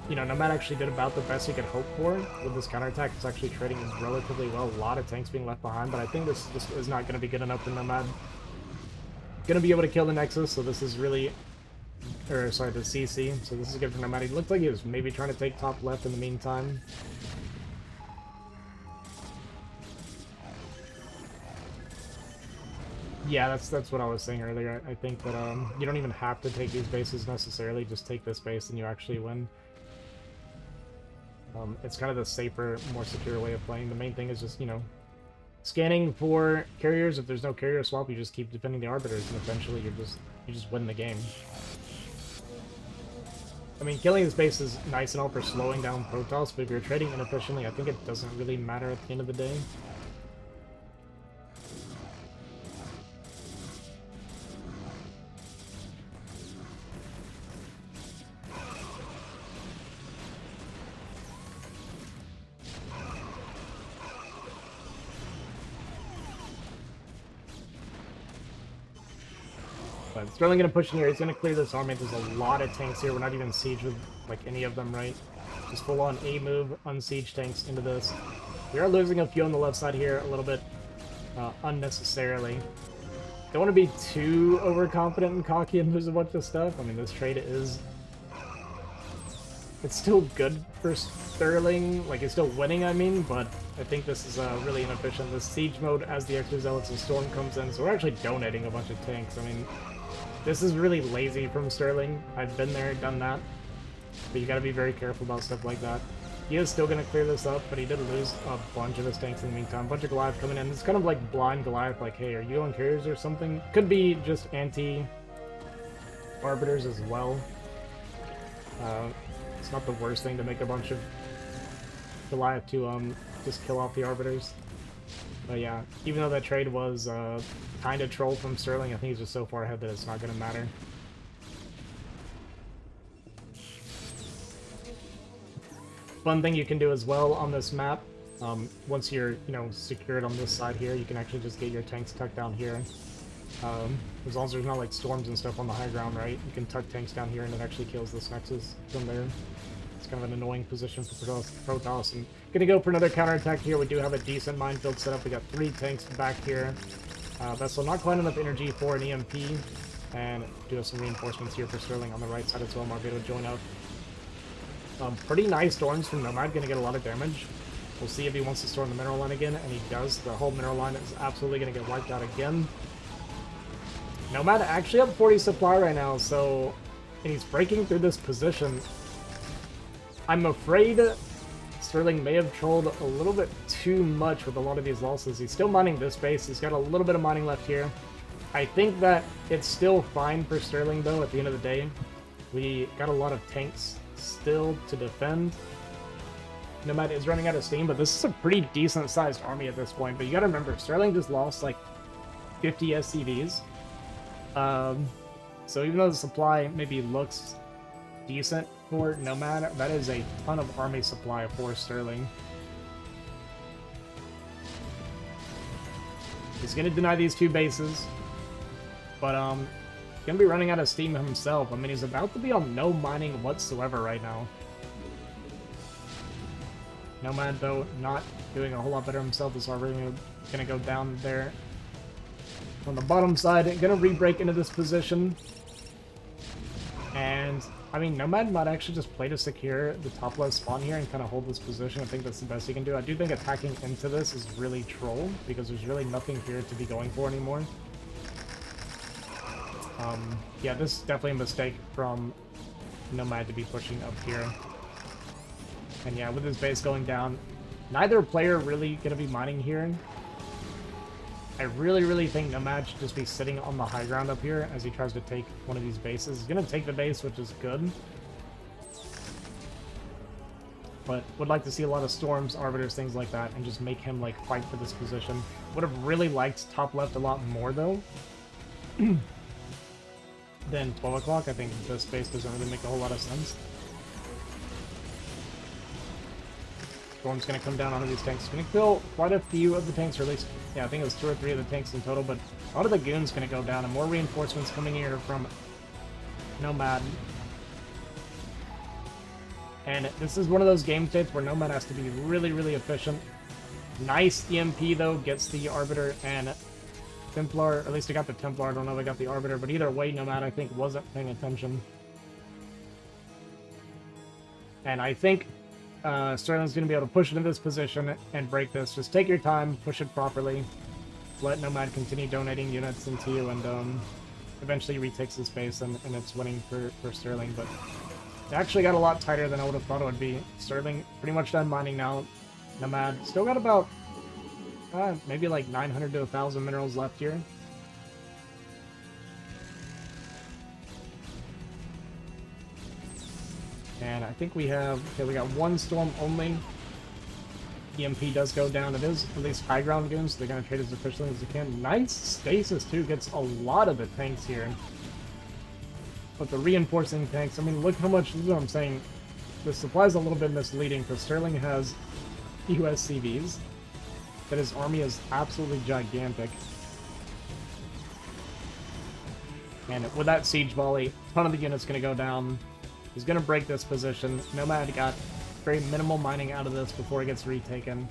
You know, Nomad actually did about the best he could hope for with this counterattack. It's actually trading relatively well. A lot of tanks being left behind, but I think this is not going to be good enough for Nomad. Going to be able to kill the Nexus, so this is really... Or, sorry, the CC. So this is good for Nomad. He looked like he was maybe trying to take top left in the meantime. Yeah, that's what I was saying earlier. I think that you don't even have to take these bases necessarily. Just take this base and you actually win. It's kind of the safer, more secure way of playing. The main thing is just, you know, scanning for carriers. If there's no carrier swap, you just keep defending the Arbiters, and eventually you just win the game. I mean, killing this base is nice and all for slowing down Protoss, but if you're trading inefficiently, I think it doesn't really matter at the end of the day. But Sterling gonna push in here. He's gonna clear this army. There's a lot of tanks here. We're not even siege with like any of them, right? Just full on A move, unsiege tanks into this. We are losing a few on the left side here, a little bit unnecessarily. Don't want to be too overconfident and cocky and lose a bunch of stuff. I mean, this trade is... It's still good for Sterling. Like, it's still winning, I mean, but I think this is really inefficient. This siege mode as the extra zealots and storm comes in, so we're actually donating a bunch of tanks. I mean, this is really lazy from Sterling. I've been there, done that. But you gotta be very careful about stuff like that. He is still gonna clear this up, but he did lose a bunch of his tanks in the meantime. A bunch of Goliath coming in. It's kind of like blind Goliath, like, hey, are you on carriers or something? Could be just anti-arbiters as well. It's not the worst thing to make a bunch of Goliath to just kill off the arbiters. But yeah, even though that trade was kind of troll from Sterling, I think he's just so far ahead that it's not going to matter. Fun thing you can do as well on this map, once you're, secured on this side here, you can actually just get your tanks tucked down here. As long as there's not like storms and stuff on the high ground, right? You can tuck tanks down here and it actually kills this Nexus from there. It's kind of an annoying position for Protoss. And gonna go for another counterattack here. We do have a decent minefield set up. We got 3 tanks back here. Vessel not quite enough energy for an EMP. And do have some reinforcements here for Sterling on the right side as well. Marvito join up. Pretty nice storms from Nomad, gonna get a lot of damage. We'll see if he wants to storm the mineral line again, and he does. The whole mineral line is absolutely gonna get wiped out again. Nomad actually up 40 supply right now, so... And he's breaking through this position. I'm afraid Sterling may have trolled a little bit too much with a lot of these losses. He's still mining this base. He's got a little bit of mining left here. I think that it's still fine for Sterling, though, at the end of the day. We got a lot of tanks still to defend. Nomad is running out of steam, but this is a pretty decent-sized army at this point. But you gotta remember, Sterling just lost, like, 50 SCVs. So even though the supply maybe looks decent for Nomad, that is a ton of army supply for Sterling. He's gonna deny these 2 bases, but he's gonna be running out of steam himself. I mean, he's about to be on no mining whatsoever right now. Nomad, though, not doing a whole lot better himself. This arbiter gonna go down there on the bottom side, gonna re-break into this position. And, I mean, Nomad might actually just play to secure the top left spawn here and kind of hold this position. I think that's the best he can do. I do think attacking into this is really troll, because there's really nothing here to be going for anymore. Yeah, this is definitely a mistake from Nomad to be pushing up here. And yeah, with his base going down, neither player really gonna be mining here. I really think Nomad should just be sitting on the high ground up here as he tries to take one of these bases. He's going to take the base, which is good. But would like to see a lot of storms, arbiters, things like that, and just make him, like, fight for this position. Would have really liked top left a lot more, though, than 12 o'clock. I think this base doesn't really make a whole lot of sense. Storm's going to come down onto these tanks. Going to kill quite a few of the tanks, or at least, yeah, I think it was 2 or 3 of the tanks in total, but a lot of the goons going to go down, and more reinforcements coming here from Nomad. And this is one of those game states where Nomad has to be really efficient. Nice EMP, though, gets the Arbiter and Templar, or at least I got the Templar, I don't know if I got the Arbiter, but either way, Nomad, I think, wasn't paying attention. And I think Sterling's going to be able to push into this position and break this. Just take your time, push it properly, let Nomad continue donating units into you, and eventually retakes his base, and it's winning for Sterling. But it actually got a lot tighter than I would have thought it would be. Sterling pretty much done mining now. Nomad still got about maybe like 900 to 1,000 minerals left here. And I think we have, okay, we got 1 storm only. EMP does go down. It is at least high ground goons, so they're going to trade as efficiently as they can. Nice stasis, too, gets a lot of the tanks here. But the reinforcing tanks, I mean, look how much, this is what I'm saying. The supply is a little bit misleading, because Sterling has USCVs, that his army is absolutely gigantic. And with that siege volley, a ton of the unit's going to go down. He's going to break this position. Nomad got very minimal mining out of this before it gets retaken.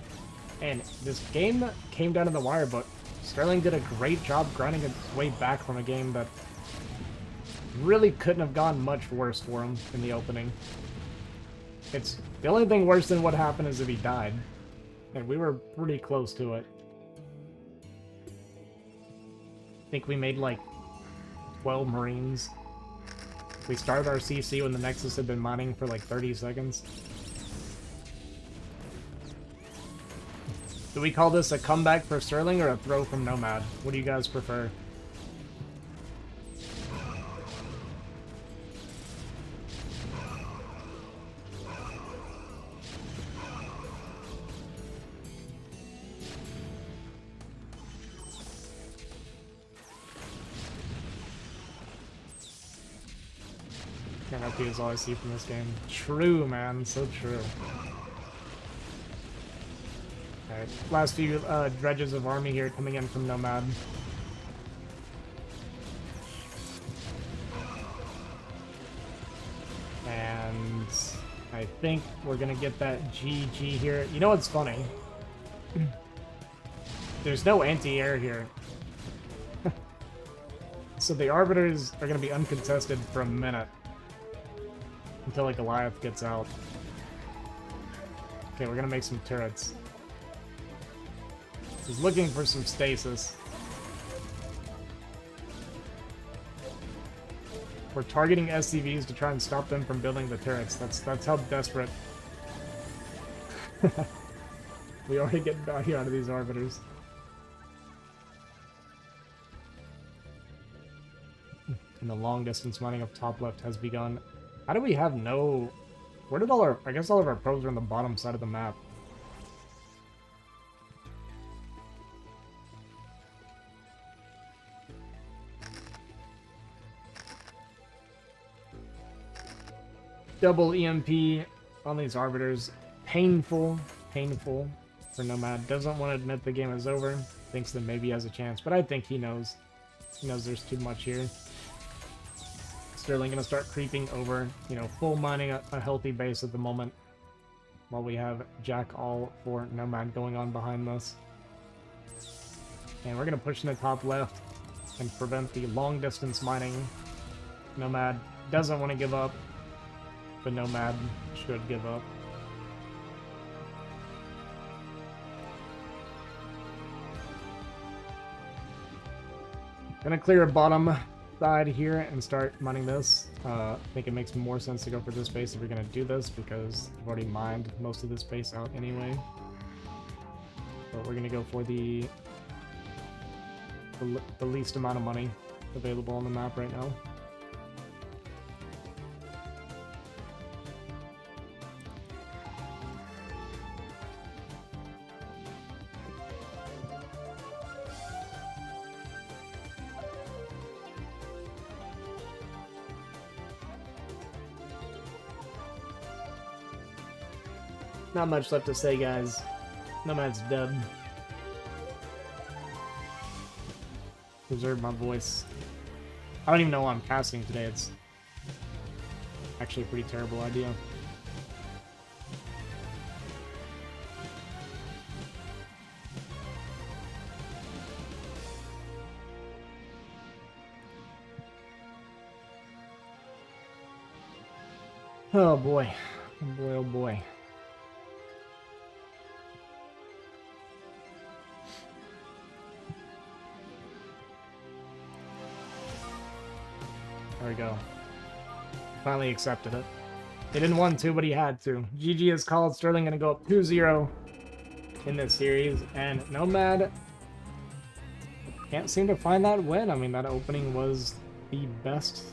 And this game came down to the wire, but Sterling did a great job grinding its way back from a game that really couldn't have gone much worse for him in the opening. It's the only thing worse than what happened is if he died. And we were pretty close to it. I think we made like 12 Marines. We started our CC when the Nexus had been mining for like 30 seconds. Do we call this a comeback for Sterling or a throw from Nomad? What do you guys prefer? NLP is all I see from this game. True, man. So true. Alright, last few dredges of army here coming in from Nomad. And I think we're gonna get that GG here. You know what's funny? There's no anti-air here. So the Arbiters are gonna be uncontested for a minute. Until, like, Goliath gets out. Okay, we're gonna make some turrets. He's looking for some stasis. We're targeting SCVs to try and stop them from building the turrets. That's how desperate. We already get value out of these Arbiters. And the long distance mining up top left has begun. How do we have no... Where did all our... I guess all of our probes are on the bottom side of the map. Double EMP on these Arbiters. Painful. Painful for Nomad. Doesn't want to admit the game is over. Thinks that maybe he has a chance. But I think he knows. He knows there's too much here. Sterling gonna start creeping over, you know, full mining a healthy base at the moment, while we have Jack all for Nomad going on behind this. And we're gonna push in the top left and prevent the long distance mining. Nomad doesn't want to give up, but Nomad should give up. Gonna clear a bottom side here and start mining this. I think it makes more sense to go for this base if you're going to do this, because I've already mined most of this base out anyway. But we're going to go for the least amount of money available on the map right now. Not much left to say, guys. Nomad's dead. Preserve my voice. I don't even know why I'm casting today. It's actually a pretty terrible idea. Oh boy. Oh boy, oh boy. There we go. Finally accepted it. He didn't want to, but he had to. GG is called. Sterling gonna go up 2-0 in this series. And Nomad can't seem to find that win. I mean, that opening was the best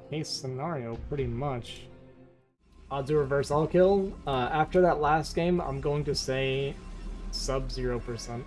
case scenario, pretty much. I'll do reverse all kill. After that last game, I'm going to say sub 0%.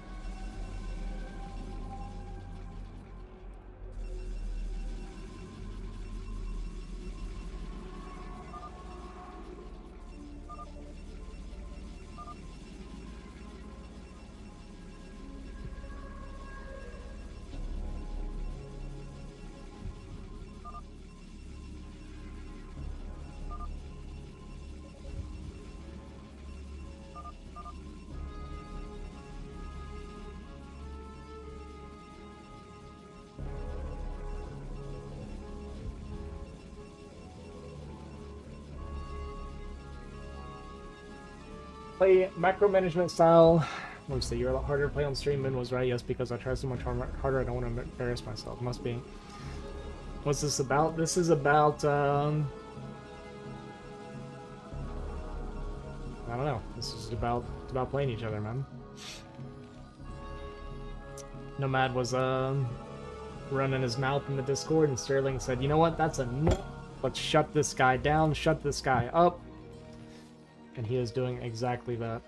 play macro-management style. Let's see, you're a lot harder to play on stream. Min was right, yes, because I try so much harder, I don't want to embarrass myself. Must be. What's this about? This is about, I don't know. This is about playing each other, man. Nomad was, running his mouth in the Discord, and Sterling said, you know what, that's enough. Let's shut this guy down, shut this guy up. And he is doing exactly that.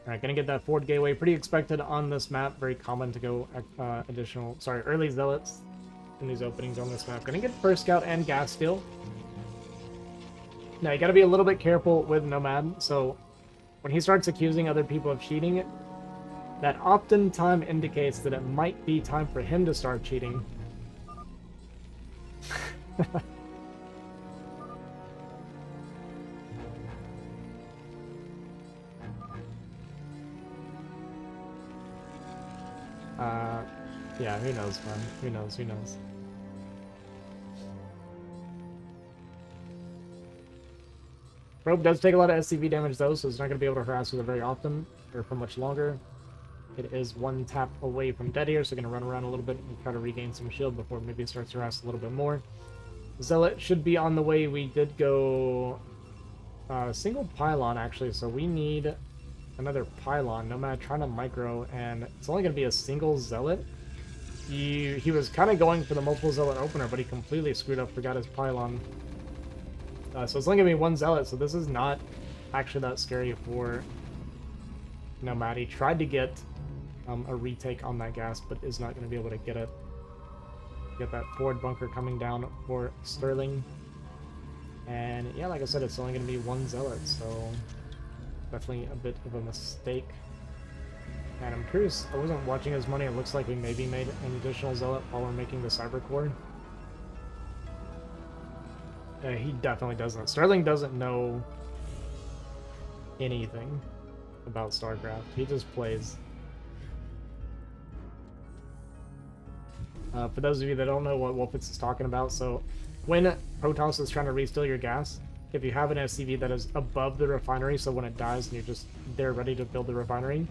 Alright, gonna get that forward gateway. Pretty expected on this map. Very common to go early zealots in these openings on this map. Gonna get first scout and gas steal. Now, you gotta be a little bit careful with Nomad. So, when he starts accusing other people of cheating, that oftentimes indicates that it might be time for him to start cheating. Yeah, who knows, man? Who knows? Who knows? Probe does take a lot of SCV damage, though, so it's not going to be able to harass with it very often, or for much longer. It is one tap away from dead here, so going to run around a little bit and try to regain some shield before maybe it starts to harass a little bit more. Zealot should be on the way. We did go single pylon, actually, so we need another pylon. Nomad trying to micro, and it's only going to be a single Zealot. He was kind of going for the multiple Zealot opener, but he completely screwed up, forgot his pylon. So it's only going to be one Zealot, so this is not actually that scary for Nomad. He tried to get a retake on that gas, but is not going to be able to get it. Get that forward bunker coming down for Sterling. And yeah, like I said, it's only going to be one Zealot, so definitely a bit of a mistake. And I'm curious, I wasn't watching his money. It looks like we maybe made an additional Zealot while we're making the Cyber Core. He definitely doesn't. Sterling doesn't know anything about StarCraft. He just plays. For those of you that don't know what Bo5 is talking about, so when Protoss is trying to restill your gas, if you have an SCV that is above the refinery, so when it dies and you're just there ready to build the refinery,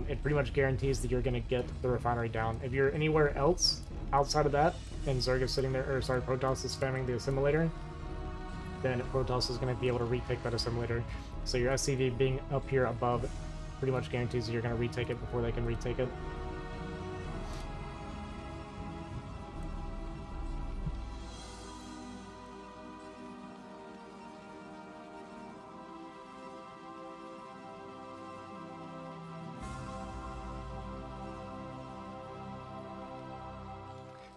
it pretty much guarantees that you're going to get the refinery down. If you're anywhere else outside of that, and Zerg is sitting there, or sorry, Protoss is spamming the assimilator, then Protoss is going to be able to retake that assimilator. So your SCV being up here above pretty much guarantees that you're going to retake it before they can retake it.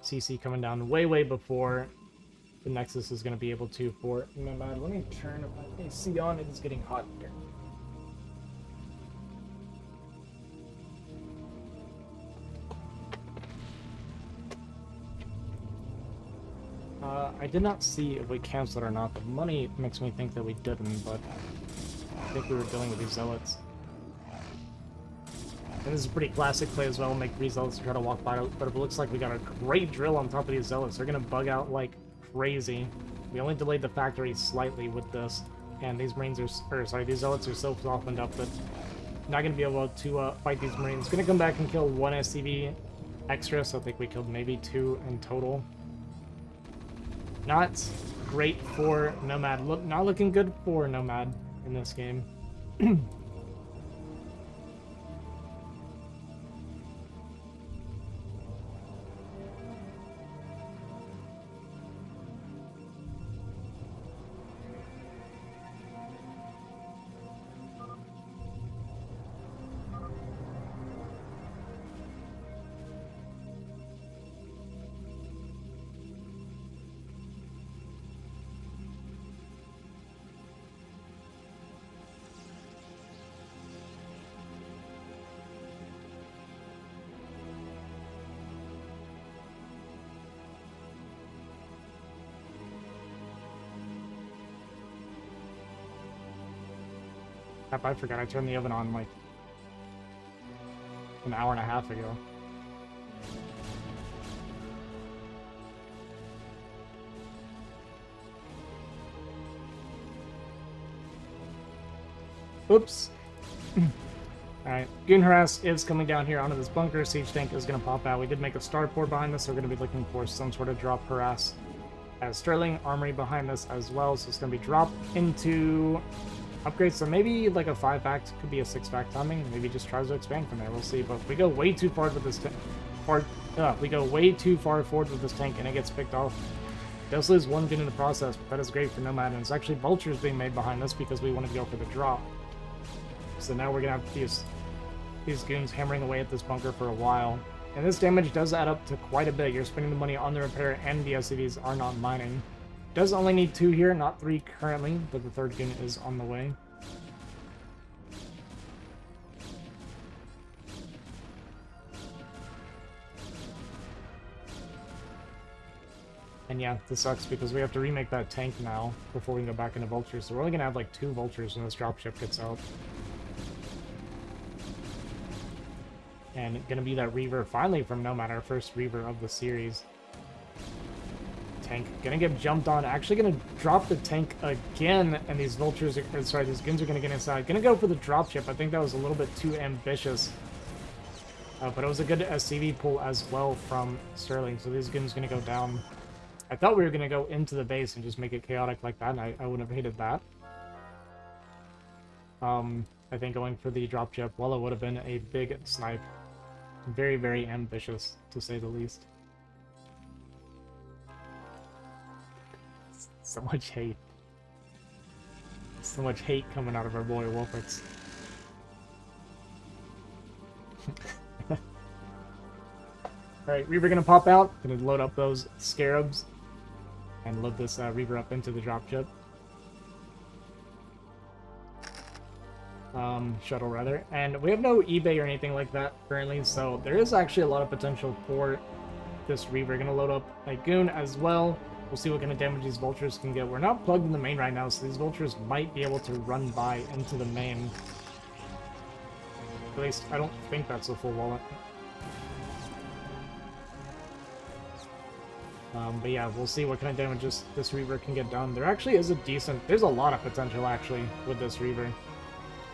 CC coming down way before the Nexus is going to be able to for Nomad. Let me turn my AC on. It is getting hot here. I did not see if we canceled or not. The money makes me think that we didn't, but I think we were dealing with these Zealots. And this is a pretty classic play as well, make 3 Zealots to try to walk by, but it looks like we got a great drill on top of these Zealots. They're going to bug out like crazy. We only delayed the factory slightly with this, and these Marines are, these Zealots are so softened up that not going to be able to fight these Marines. Going to come back and kill 1 SCV extra, so I think we killed maybe 2 in total. Not great for Nomad. Not looking good for Nomad in this game. I forgot I turned the oven on like an hour and a half ago. Oops. Alright, Goon Harass is coming down here onto this bunker. Siege Tank is going to pop out. We did make a starport behind this, so we're going to be looking for some sort of drop harass. As Sterling Armory behind this as well, so it's going to be dropped into upgrades. So maybe like a 5-fact, could be a 6-fact timing. Maybe just tries to expand from there. We'll see. But we go way too far with this we go way too far forward with this tank, and it gets picked off. Does lose one gun in the process, but that is great for Nomad. And it's actually vultures being made behind this because we wanted to go for the drop. So now we're going to have these goons hammering away at this bunker for a while. And this damage does add up to quite a bit. You're spending the money on the repair, and the SCVs are not mining. Does only need 2 here, not 3 currently, but the 3rd goon is on the way. And yeah, this sucks because we have to remake that tank now before we can go back into vultures. So we're only going to have like 2 vultures when this dropship gets out. And gonna be that Reaver finally from Nomad, our first Reaver of the series. Tank gonna get jumped on. Actually gonna drop the tank again, and these vultures, sorry, these goons are gonna get inside. Gonna go for the dropship. I think that was a little bit too ambitious. But it was a good SCV pull as well from Sterling, so these goons gonna go down. I thought we were gonna go into the base and just make it chaotic like that, and I wouldn't have hated that. I think going for the dropship, well, it would have been a big snipe. Very, very ambitious, to say the least. So much hate. So much hate coming out of our boy Wolfix. Alright, Reaver gonna pop out. Gonna load up those Scarabs. And load this Reaver up into the dropship. Shuttle rather, and we have no eBay or anything like that currently, so there is actually a lot of potential for this Reaver. Gonna load up a goon as well. We'll see what kind of damage these vultures can get. We're not plugged in the main right now, so these vultures might be able to run by into the main. At least I don't think that's a full wallet. But yeah, we'll see what kind of damage this Reaver can get done. There actually is there's a lot of potential actually with this Reaver.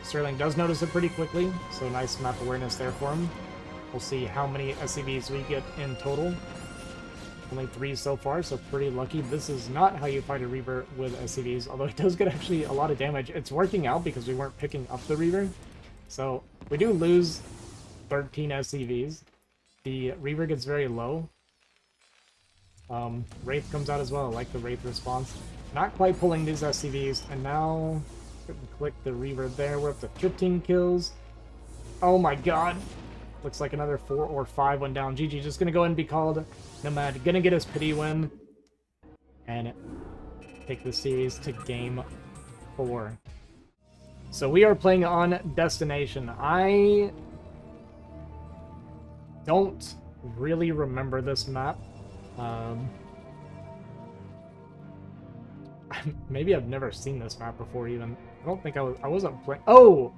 Sterling does notice it pretty quickly, so nice map awareness there for him. We'll see how many SCVs we get in total. Only 3 so far, so pretty lucky. This is not how you fight a Reaver with SCVs, although it does get actually a lot of damage. It's working out because we weren't picking up the Reaver. So we do lose 13 SCVs. The Reaver gets very low. Wraith comes out as well. I like the Wraith response. Not quite pulling these SCVs, and now click the Reaver there. We're up to 15 kills. Oh my god. Looks like another 4 or 5 went down. GG just gonna go ahead and be called Nomad. Gonna get his pity win. And take the series to game 4. So we are playing on Destination. I don't really remember this map. Maybe I've never seen this map before even. I don't think I wasn't playing. Oh!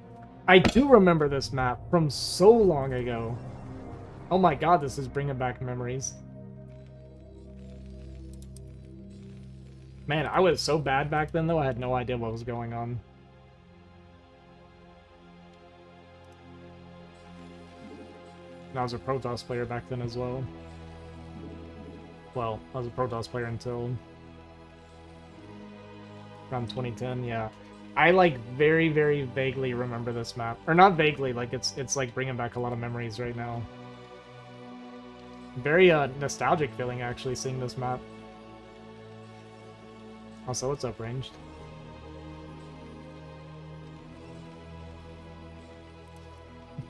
I do remember this map from so long ago. Oh my god, this is bringing back memories. Man, I was so bad back then though, I had no idea what was going on. And I was a Protoss player back then as well. Well, I was a Protoss player until around 2010, yeah. I, like, very, very vaguely remember this map. Or not vaguely, like, it's like, bringing back a lot of memories right now. Very, nostalgic feeling, actually, seeing this map. Also, what's up, ranged?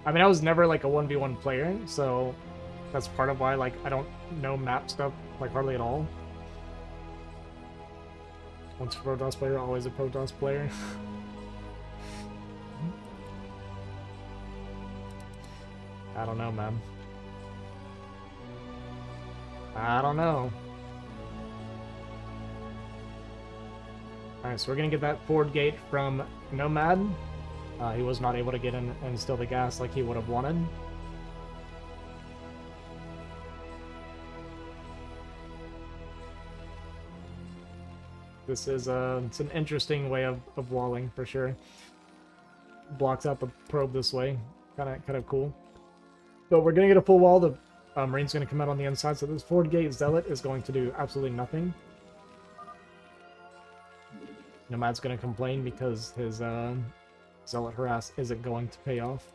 I mean, I was never, like, a 1v1 player, so that's part of why, like, I don't know map stuff, like, hardly at all. Once a Protoss player, always a Protoss player. I don't know, man. I don't know. Alright, so we're gonna get that forward gate from Nomad. He was not able to get in and steal the gas like he would have wanted. This is it's an interesting way of walling, for sure. blocks out the probe this way. Kind of cool. But we're gonna get a full wall. The Marine's gonna come out on the inside, so this forward gate Zealot is going to do absolutely nothing. Nomad's gonna complain because his Zealot harass isn't going to pay off.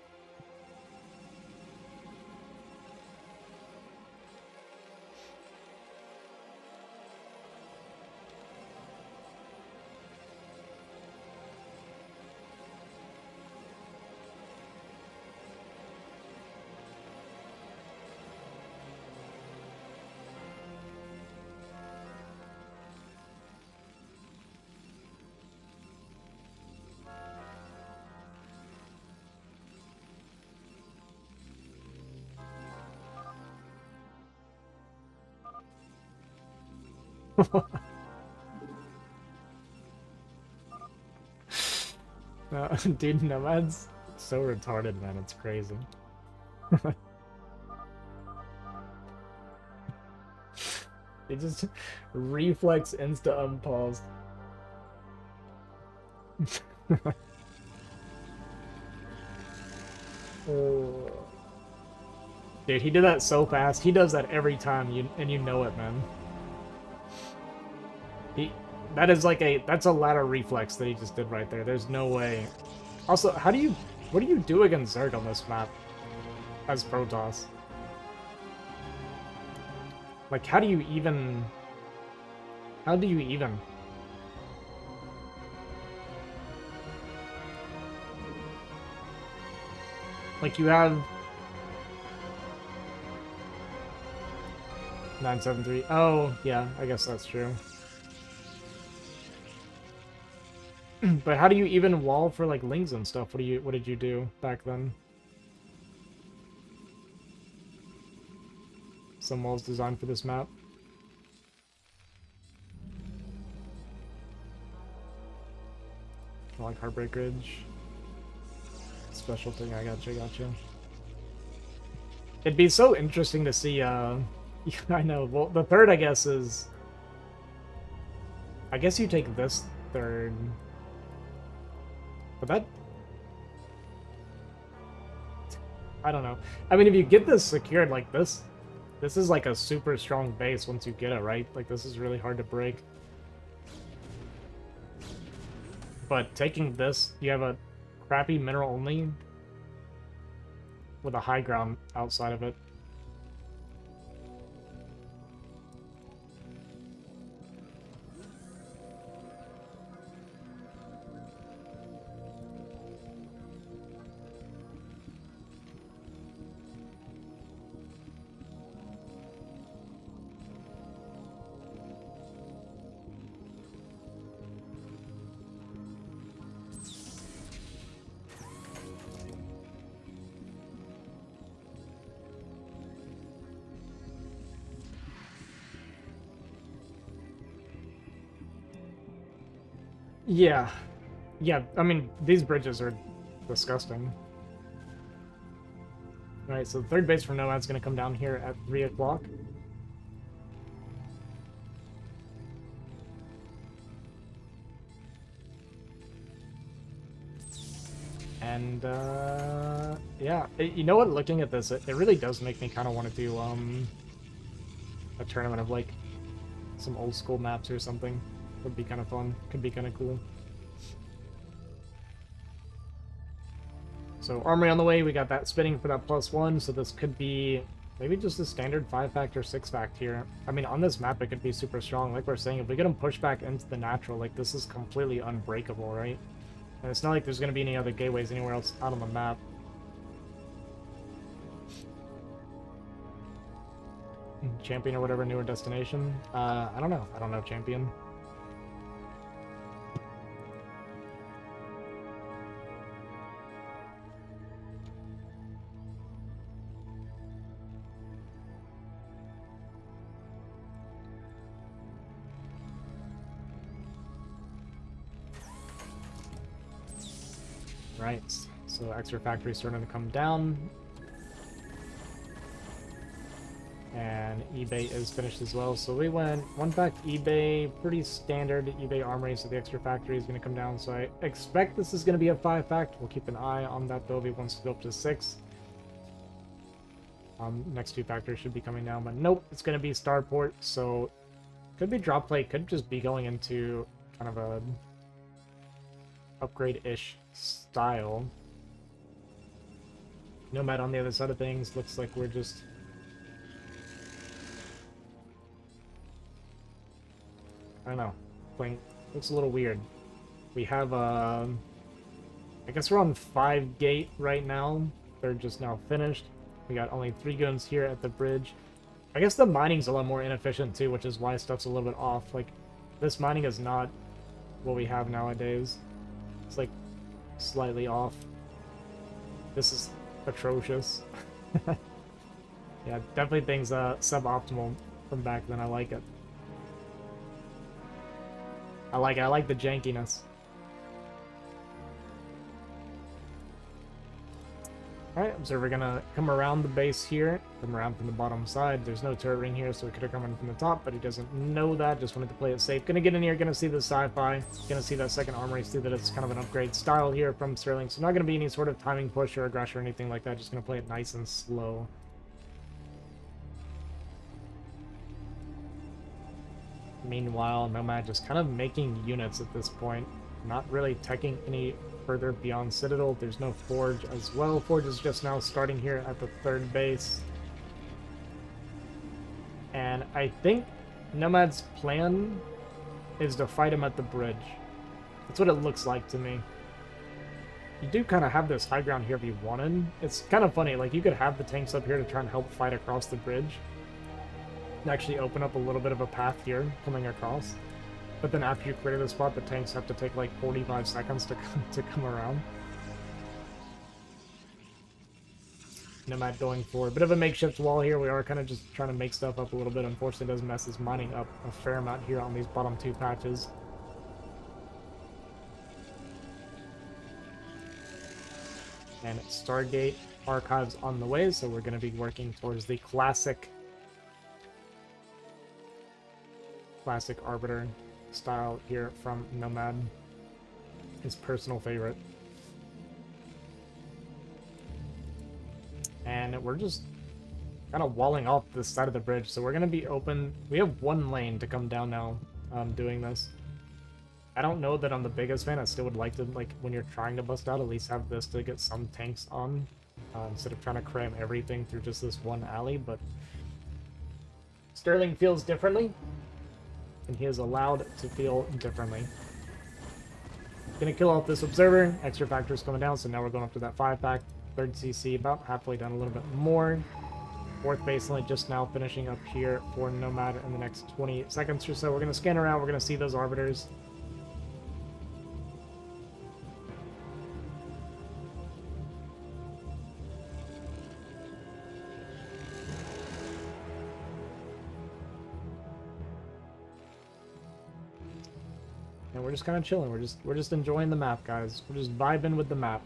Dude, Nomad's so retarded, man. It's crazy. They just reflex insta unpause. Oh. Dude, he did that so fast. He does that every time, and you know it, man. That's a ladder reflex that he just did right there. There's no way. Also, what do you do against Zerg on this map as Protoss? Like, how do you even? Like, you have 973. Oh, yeah, I guess that's true. But how do you even wall for like lings and stuff? What did you do back then? Some walls designed for this map. I like Heartbreak Ridge. Special thing, I gotcha. It'd be so interesting to see, I know, well, the third, I guess, is... I guess you take this third... But that... I don't know. I mean, if you get this secured like this is like a super strong base once you get it, right? Like, this is really hard to break. But taking this, you have a crappy mineral only with a high ground outside of it. Yeah. Yeah, I mean, these bridges are disgusting. Alright, so the third base from Nomad's going to come down here at 3 o'clock. And, yeah. You know what? Looking at this, it really does make me kind of want to do, a tournament of, like, some old school maps or something. Would be kind of fun. Could be kind of cool. So armory on the way. We got that spinning for that +1. So this could be maybe just a standard 5-fact or 6-fact here. I mean, on this map, it could be super strong. Like we're saying, if we get them pushed back into the natural, like this is completely unbreakable, right? And it's not like there's going to be any other gateways anywhere else out on the map. Champion or whatever, newer destination. I don't know. I don't know Champion. Right, so extra factory starting to come down. And eBay is finished as well. So we went one fact eBay, pretty standard eBay armory, so the extra factory is going to come down. So I expect this is going to be a 5 fact. We'll keep an eye on that though if he wants to go up to 6. Next 2 factories should be coming down, but nope, it's going to be Starport. So could be drop plate, could just be going into kind of a upgrade-ish style. Nomad on the other side of things, looks like we're just... I don't know. Playing looks a little weird. We have I guess we're on 5 gate right now. They're just now finished. We got only 3 guns here at the bridge. I guess the mining's a lot more inefficient too, which is why stuff's a little bit off. Like, this mining is not what we have nowadays. It's like slightly off. This is atrocious. Yeah, definitely things suboptimal from back then. I like it. I like the jankiness. Alright, Observer gonna come around the base here, come around from the bottom side. There's no turret ring here, so he could have come in from the top, but he doesn't know that. Just wanted to play it safe. Gonna get in here, gonna see the sci-fi, gonna see that second armory, see that it's kind of an upgrade style here from Sterling. So not gonna be any sort of timing push or aggression or anything like that. Just gonna play it nice and slow. Meanwhile, Nomad just kind of making units at this point. Not really teching any further beyond Citadel. There's no Forge as well. Forge is just now starting here at the 3rd base. And I think Nomad's plan is to fight him at the bridge. That's what it looks like to me. You do kind of have this high ground here if you wanted. It's kind of funny, like you could have the tanks up here to try and help fight across the bridge. Actually open up a little bit of a path here coming across, but then after you clear the spot, the tanks have to take like 45 seconds to come around. Nomad going for a bit of a makeshift wall here. We are kind of just trying to make stuff up a little bit. Unfortunately, it does mess his mining up a fair amount here on these bottom 2 patches. And Stargate Archives on the way, so we're going to be working towards the classic Arbiter style here from Nomad. His personal favorite. And we're just kind of walling off this side of the bridge, so we're going to be open. We have 1 lane to come down now doing this. I don't know that I'm the biggest fan. I still would like to, like, when you're trying to bust out, at least have this to get some tanks on, instead of trying to cram everything through just this 1 alley, but Sterling feels differently. And he is allowed to feel differently. Gonna kill off this Observer. Extra factors coming down, so now we're going up to that 5 pack. 3rd CC, about halfway down, a little bit more. 4th baseline just now finishing up here for Nomad in the next 20 seconds or so. We're gonna scan around, we're gonna see those Arbiters. And we're just kind of chilling. We're just enjoying the map, guys. We're just vibing with the map.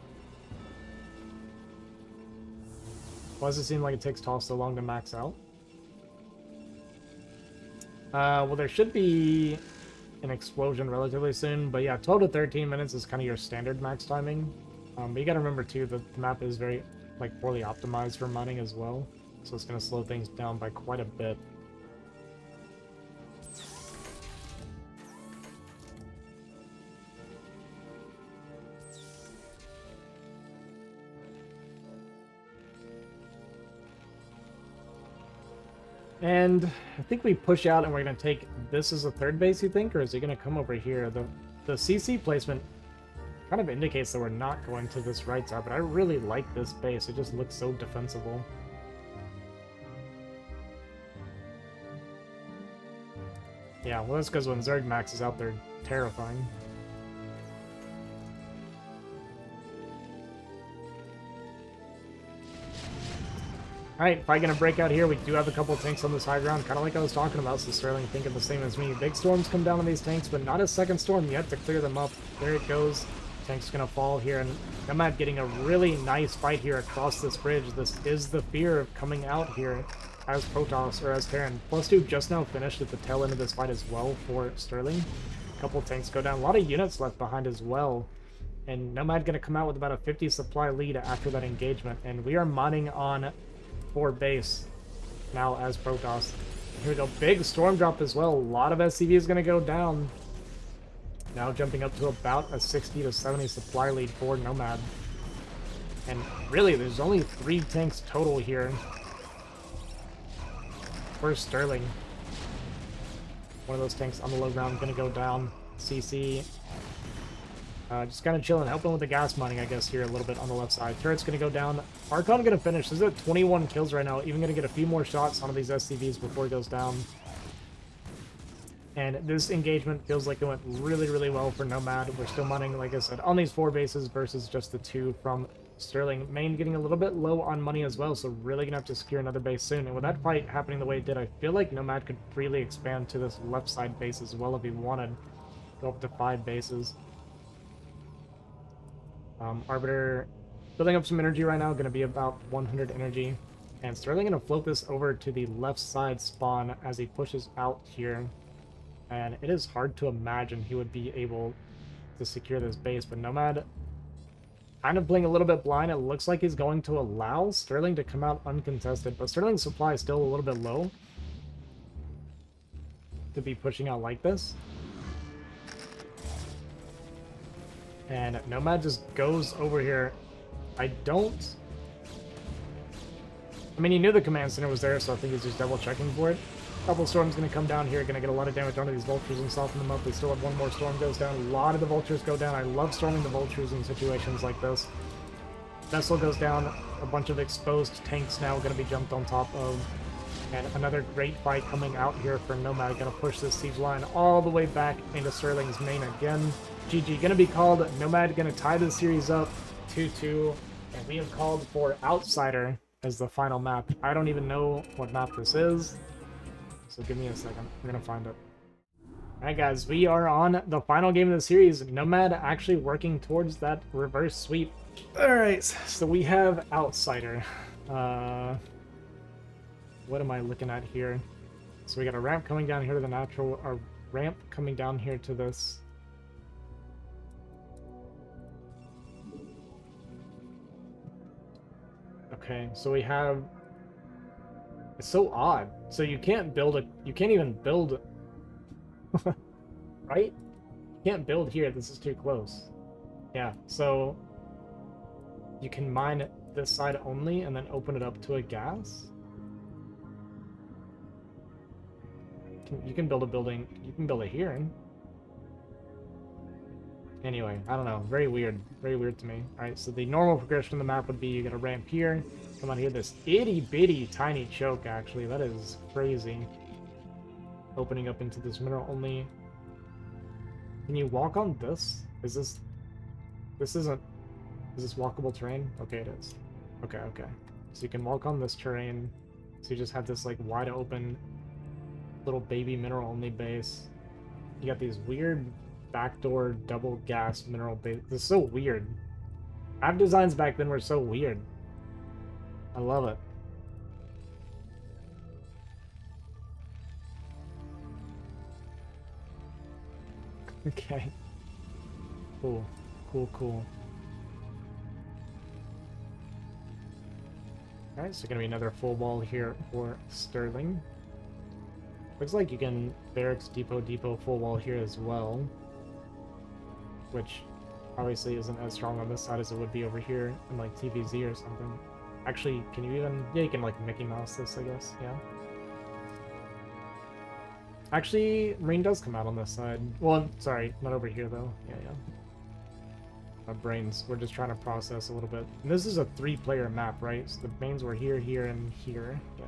Why does it seem like it takes Toss so long to max out? Well, there should be an explosion relatively soon, but yeah, 12 to 13 minutes is kind of your standard max timing. But you gotta remember too that the map is very poorly optimized for mining as well, so it's gonna slow things down by quite a bit. And I think we push out and we're going to take this as a 3rd base, you think? Or is he going to come over here? The CC placement kind of indicates that we're not going to this right side, but I really like this base. It just looks so defensible. Yeah, well that's because when Zerg Max is out there, terrifying. Alright, probably gonna break out here. We do have a couple of tanks on this high ground, kind of like I was talking about, so Sterling thinking the same as me. Big storms come down on these tanks, but not a second storm yet to clear them up. There it goes. Tank's gonna fall here, and Nomad getting a really nice fight here across this bridge. This is the fear of coming out here as Protoss, or as Terran. +2 just now finished at the tail end of this fight as well for Sterling. A couple tanks go down. A lot of units left behind as well. And Nomad going to come out with about a 50 supply lead after that engagement. And we are mining on 4 base now as Protoss. Here we go. Big storm drop as well. A lot of SCV is going to go down. Now jumping up to about a 60 to 70 supply lead for Nomad. And really, there's only 3 tanks total here for Sterling. One of those tanks on the low ground going to go down. CC. Just kind of chilling, helping with the gas mining, I guess, here a little bit on the left side. Turret's going to go down. Archon going to finish. This is at 21 kills right now. Even going to get a few more shots on these SCVs before it goes down. And this engagement feels like it went really, really well for Nomad. We're still mining, like I said, on these 4 bases versus just the 2 from Sterling. Main getting a little bit low on money as well, so really going to have to secure another base soon. And with that fight happening the way it did, I feel like Nomad could freely expand to this left side base as well if he wanted. Go up to 5 bases. Arbiter building up some energy right now, going to be about 100 energy. And Sterling going to float this over to the left side spawn as he pushes out here. And it is hard to imagine he would be able to secure this base, but Nomad kind of playing a little bit blind. It looks like he's going to allow Sterling to come out uncontested, but Sterling's supply is still a little bit low to be pushing out like this. And Nomad just goes over here. I mean, he knew the command center was there, so I think he's just double checking for it. Couple storms going to come down here, going to get a lot of damage onto these vultures and soften them up. They still have one more storm goes down. A lot of the vultures go down. I love storming the vultures in situations like this. Vessel goes down. A bunch of exposed tanks now going to be jumped on top of. And another great fight coming out here for Nomad. Going to push this siege line all the way back into Sterling's main again. GG going to be called. Nomad going to tie the series up 2-2. And we have called for Outsider as the final map. I don't even know what map this is. So give me a second. We're going to find it. Alright guys, we are on the final game of the series. Nomad actually working towards that reverse sweep. Alright, so we have Outsider. What am I looking at here? So we got a ramp coming down here to the natural, a ramp coming down here to this. Okay, so we have... It's so odd. So you can't build a... You can't even build... right? You can't build here. This is too close. Yeah, so... You can mine this side only and then open it up to a gas? You can build a building... You can build it here. Anyway, I don't know. Very weird. Very weird to me. Alright, so the normal progression of the map would be you get a ramp here. Come on here. This itty-bitty tiny choke, actually. That is crazy. Opening up into this mineral only. Can you walk on this? Is this... This isn't... Is this walkable terrain? Okay, it is. Okay, okay. So you can walk on this terrain. So you just have this, like, wide open little baby mineral only base. You got these weird backdoor double gas mineral base. This is so weird. Map designs back then were so weird. I love it. Okay. Cool. Cool, cool. Alright, so gonna be another full wall here for Sterling. Looks like you can barracks depot full wall here as well. Which obviously isn't as strong on this side as it would be over here in like TVZ or something. Actually, can you even... Yeah, you can like Mickey Mouse this, I guess, yeah. Actually, Marine does come out on this side. Well, sorry, not over here though. Yeah, yeah. My brains, we're just trying to process a little bit. And this is a 3-player map, right? So the mains were here, here, and here, yeah.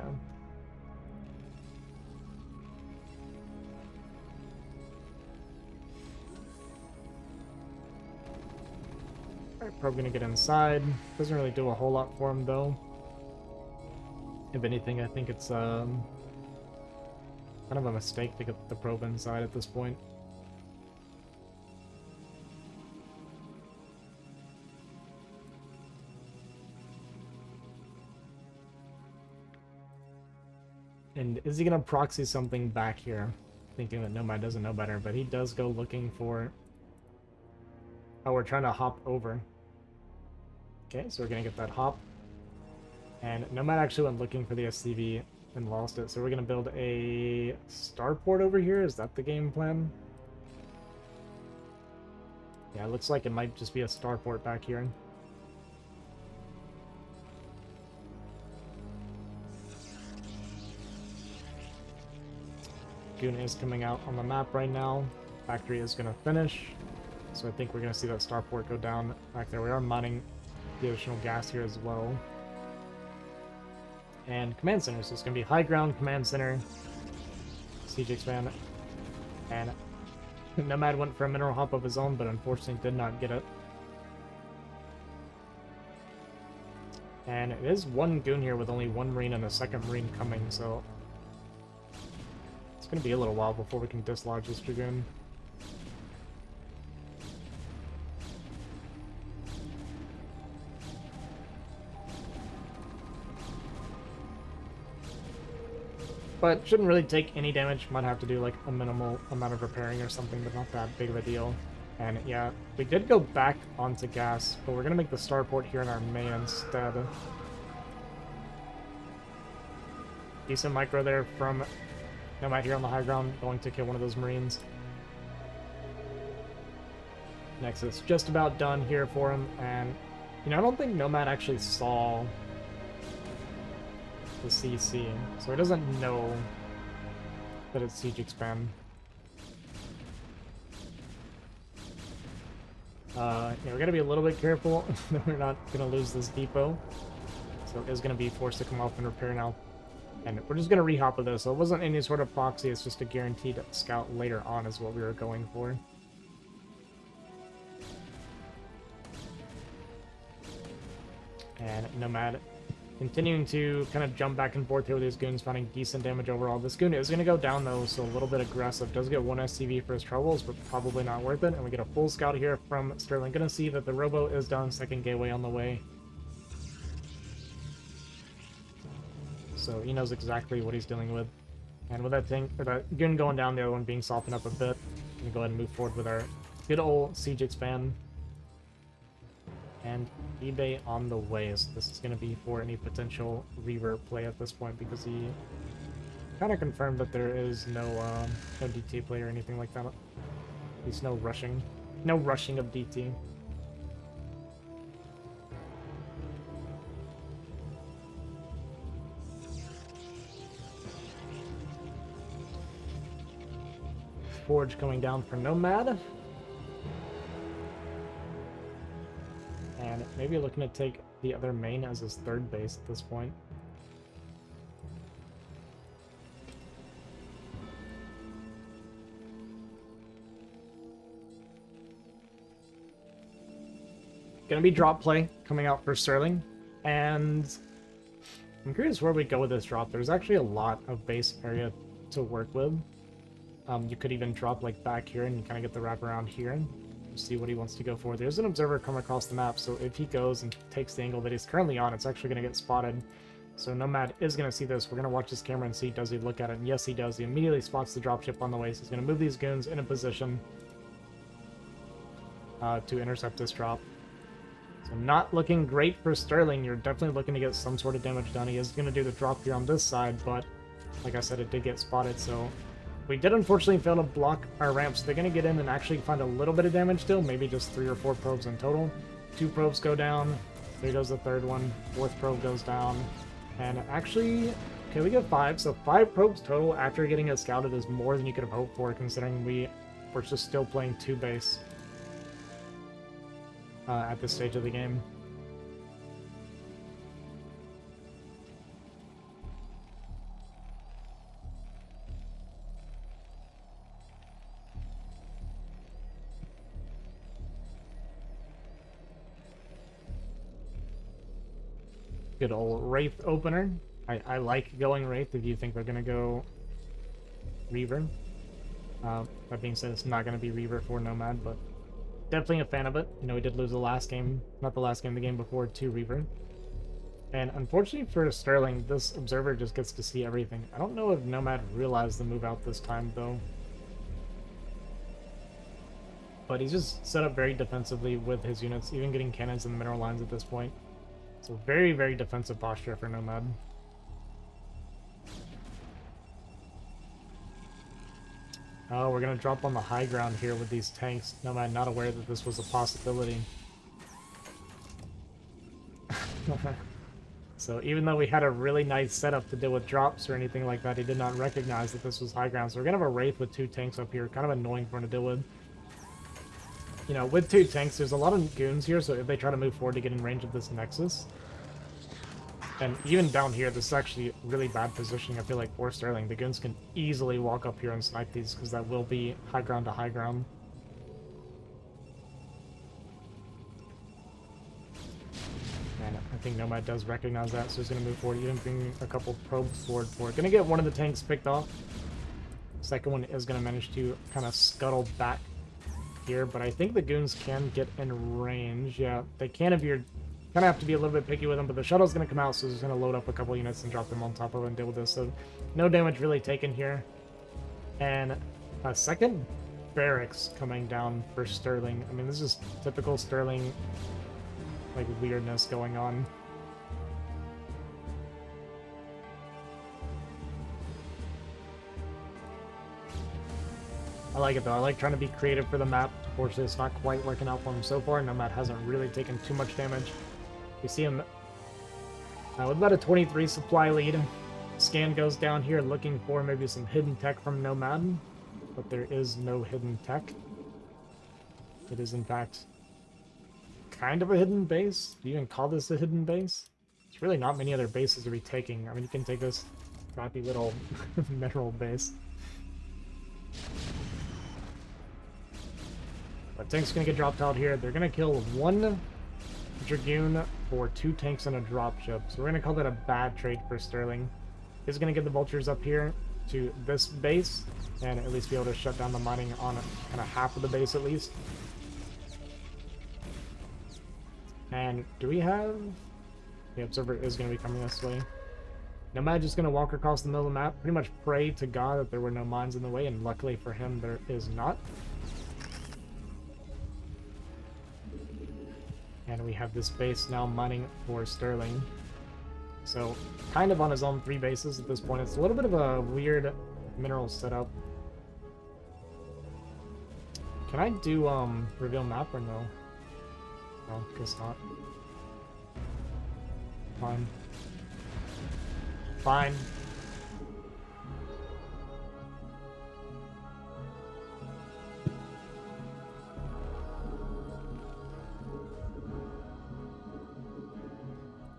Alright, probably gonna get inside. Doesn't really do a whole lot for him though. If anything, I think it's kind of a mistake to get the probe inside at this point. And is he going to proxy something back here? Thinking that Nomad doesn't know better, but he does go looking for... Oh, we're trying to hop over. Okay, so we're going to get that hop. And Nomad actually went looking for the SCV and lost it, so we're going to build a starport over here. Is that the game plan? Yeah, it looks like it might just be a starport back here. Goon is coming out on the map right now. Factory is going to finish. So I think we're going to see that starport go down back there. We are mining the oceanal gas here as well. And command center. So it's going to be high ground, command center, siege expand. And Nomad went for a mineral hop of his own, but unfortunately did not get it. And it is one goon here with only one marine and a second marine coming, so it's going to be a little while before we can dislodge this dragoon. But shouldn't really take any damage. Might have to do like a minimal amount of repairing or something, but not that big of a deal. And yeah, we did go back onto gas, but we're going to make the starport here in our main instead. Decent micro there from Nomad here on the high ground, going to kill one of those marines. Nexus just about done here for him, and you know, I don't think Nomad actually saw the CC, so he doesn't know that it's siege expand. Yeah, we gotta be a little bit careful that we're not gonna lose this depot. So it is gonna be forced to come off and repair now. And we're just gonna rehop with this, so it wasn't any sort of proxy, it's just a guaranteed scout later on is what we were going for. And Nomad continuing to kind of jump back and forth here with these goons, finding decent damage overall. This goon is going to go down, though, so a little bit aggressive. Does get one SCV for his troubles, but probably not worth it. And we get a full scout here from Sterling. Going to see that the robo is done. Second gateway on the way. So he knows exactly what he's dealing with. And with that thing, or that goon going down, the other one being softened up a bit, going to go ahead and move forward with our good old siege expand. And eBay on the way, so this is going to be for any potential revert play at this point, because he kind of confirmed that there is no DT play or anything like that. At least no rushing. No rushing of DT. Forge coming down for Nomad. And maybe looking to take the other main as his third base at this point. Gonna be drop play coming out for Sterling. And I'm curious where we go with this drop. There's actually a lot of base area to work with. You could even drop like back here and kind of get the wrap around here. See what he wants to go for. There's an observer come across the map, so if he goes and takes the angle that he's currently on, it's actually going to get spotted. So Nomad is going to see this. We're going to watch his camera and see, does he look at it? And yes, he does. He immediately spots the dropship on the way, so he's going to move these goons in a position to intercept this drop. So not looking great for Sterling. You're definitely looking to get some sort of damage done. He is going to do the drop here on this side, but like I said, it did get spotted, so we did unfortunately fail to block our ramps. So they're going to get in and actually find a little bit of damage still, maybe just 3 or 4 probes in total. 2 probes go down. There goes the third one. 4th probe goes down. And actually, okay, we get 5. So 5 probes total after getting it scouted is more than you could have hoped for, considering we were just still playing 2 base at this stage of the game. Good old Wraith opener. I like going Wraith if you think they're going to go Reaver. That being said, it's not going to be Reaver for Nomad, but definitely a fan of it. You know, we did lose the last game, not the last game, the game before, to Reaver. And unfortunately for Sterling, this observer just gets to see everything. I don't know if Nomad realized the move out this time, though. But he's just set up very defensively with his units, even getting cannons in the mineral lines at this point. So very, very defensive posture for Nomad. Oh, we're going to drop on the high ground here with these tanks. Nomad not aware that this was a possibility. So even though we had a really nice setup to deal with drops or anything like that, he did not recognize that this was high ground. So we're going to have a Wraith with 2 tanks up here. Kind of annoying for him to deal with. You know, with 2 tanks, there's a lot of goons here, so if they try to move forward to get in range of this Nexus... And even down here, this is actually really bad positioning, I feel like, for Sterling. The goons can easily walk up here and snipe these, because that will be high ground to high ground. And I think Nomad does recognize that, so he's going to move forward, even bring a couple probes forward for it. Going to get one of the tanks picked off. Second one is going to manage to kind of scuttle back here, but I think the goons can get in range. Yeah, they can if you're... Kind of have to be a little bit picky with them, but the shuttle's going to come out, so he's going to load up a couple units and drop them on top of it and deal with this. So no damage really taken here. And a second barracks coming down for Sterling. I mean, this is typical Sterling, like, weirdness going on. I like it, though. I like trying to be creative for the map. Unfortunately, it's not quite working out for him so far. Nomad hasn't really taken too much damage. We see him with about a 23 supply lead. Scan goes down here looking for maybe some hidden tech from Nomad, but there is no hidden tech. It is, in fact, kind of a hidden base. Do you even call this a hidden base? There's really not many other bases to be taking. I mean, you can take this crappy little mineral base. But tank's gonna get dropped out here. They're gonna kill 1 Dragoon for 2 tanks and a dropship. So we're going to call that a bad trade for Sterling. He's going to get the vultures up here to this base and at least be able to shut down the mining on kind of half of the base at least. And do we have... The observer is going to be coming this way. Nomad just going to walk across the middle of the map, pretty much pray to God that there were no mines in the way, and luckily for him there is not. And we have this base now mining for Sterling. So, kind of on his own 3 bases at this point. It's a little bit of a weird mineral setup. Can I do, reveal map or no? No, guess not. Fine. Fine.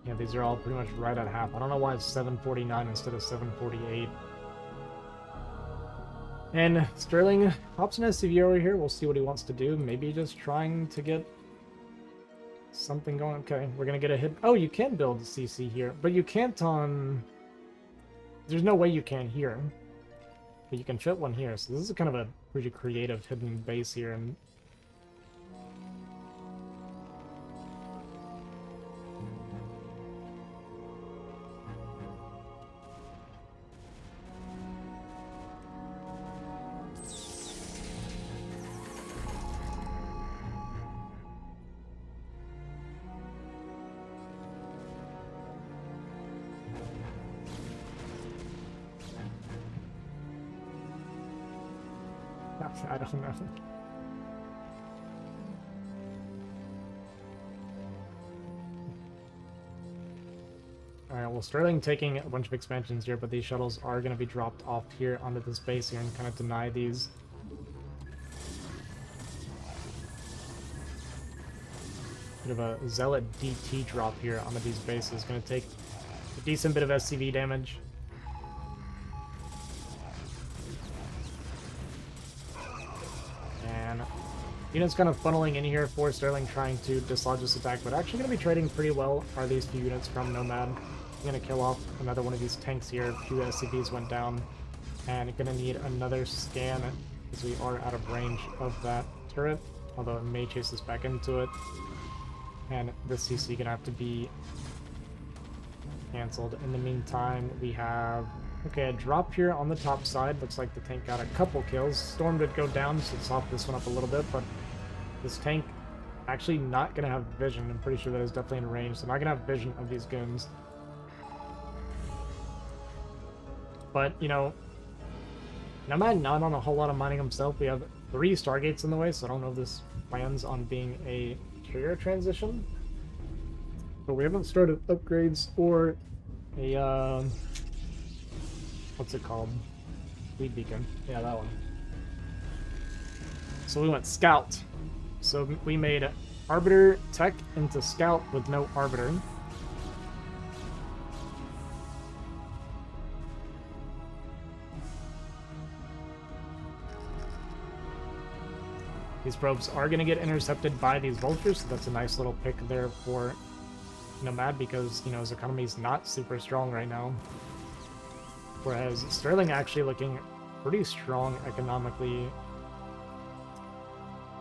Yeah, these are all pretty much right at half. I don't know why it's 749 instead of 748. And Sterling pops an SCV over here. We'll see what he wants to do. Maybe just trying to get something going. Okay, we're going to get a hit. Oh, you can build a CC here, but you can't on... There's no way you can here. But you can fit one here. So this is kind of a pretty creative hidden base here. And I don't know. Alright, well, Sterling taking a bunch of expansions here, but these shuttles are going to be dropped off here onto this base here and kind of deny these. Bit of a Zealot DT drop here onto these bases. Going to take a decent bit of SCV damage. Units kind of funneling in here for Sterling trying to dislodge this attack, but actually going to be trading pretty well are these few units from Nomad. I'm going to kill off another one of these tanks here. A few SCVs went down, and going to need another scan as we are out of range of that turret, although it may chase us back into it. And this CC going to have to be Canceled. In the meantime, we have... Okay, a drop here on the top side. Looks like the tank got a couple kills. Storm did go down, so soften this one up a little bit, but this tank actually not going to have vision. I'm pretty sure that is definitely in range, so not going to have vision of these goons. But, you know, Nomad not on a whole lot of mining himself. We have 3 Stargates in the way, so I don't know if this plans on being a carrier transition. But we haven't started upgrades or a, what's it called? Lead beacon. Yeah, that one. So we went Scout. So we made Arbiter Tech into Scout with no Arbiter. These probes are going to get intercepted by these vultures, so that's a nice little pick there for Nomad because, you know, his economy is not super strong right now. Whereas Sterling actually looking pretty strong economically.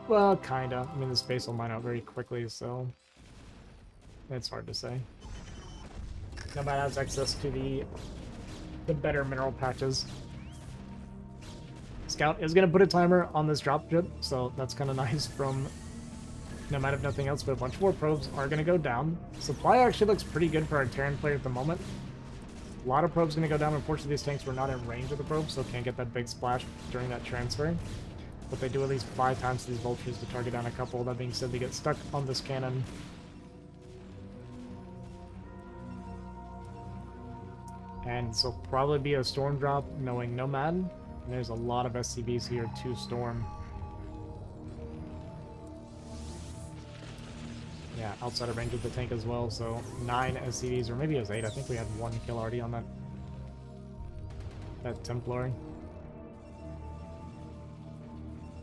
Well, kinda. I mean, the space will mine out very quickly, so it's hard to say. Nomad has access to the better mineral patches. Scout is going to put a timer on this drop ship, so that's kind of nice from Nomad if nothing else, but a bunch more probes are going to go down. Supply actually looks pretty good for our Terran player at the moment. A lot of probes going to go down. Unfortunately, these tanks were not in range of the probes, so can't get that big splash during that transfer. But they do at least 5 times to these vultures to target down a couple. That being said, they get stuck on this cannon. And this will probably be a storm drop, knowing Nomad. And there's a lot of SCVs here to storm. Yeah, outside of range of the tank as well, so 9 SCVs, or maybe it was 8. I think we had 1 kill already on that Templar.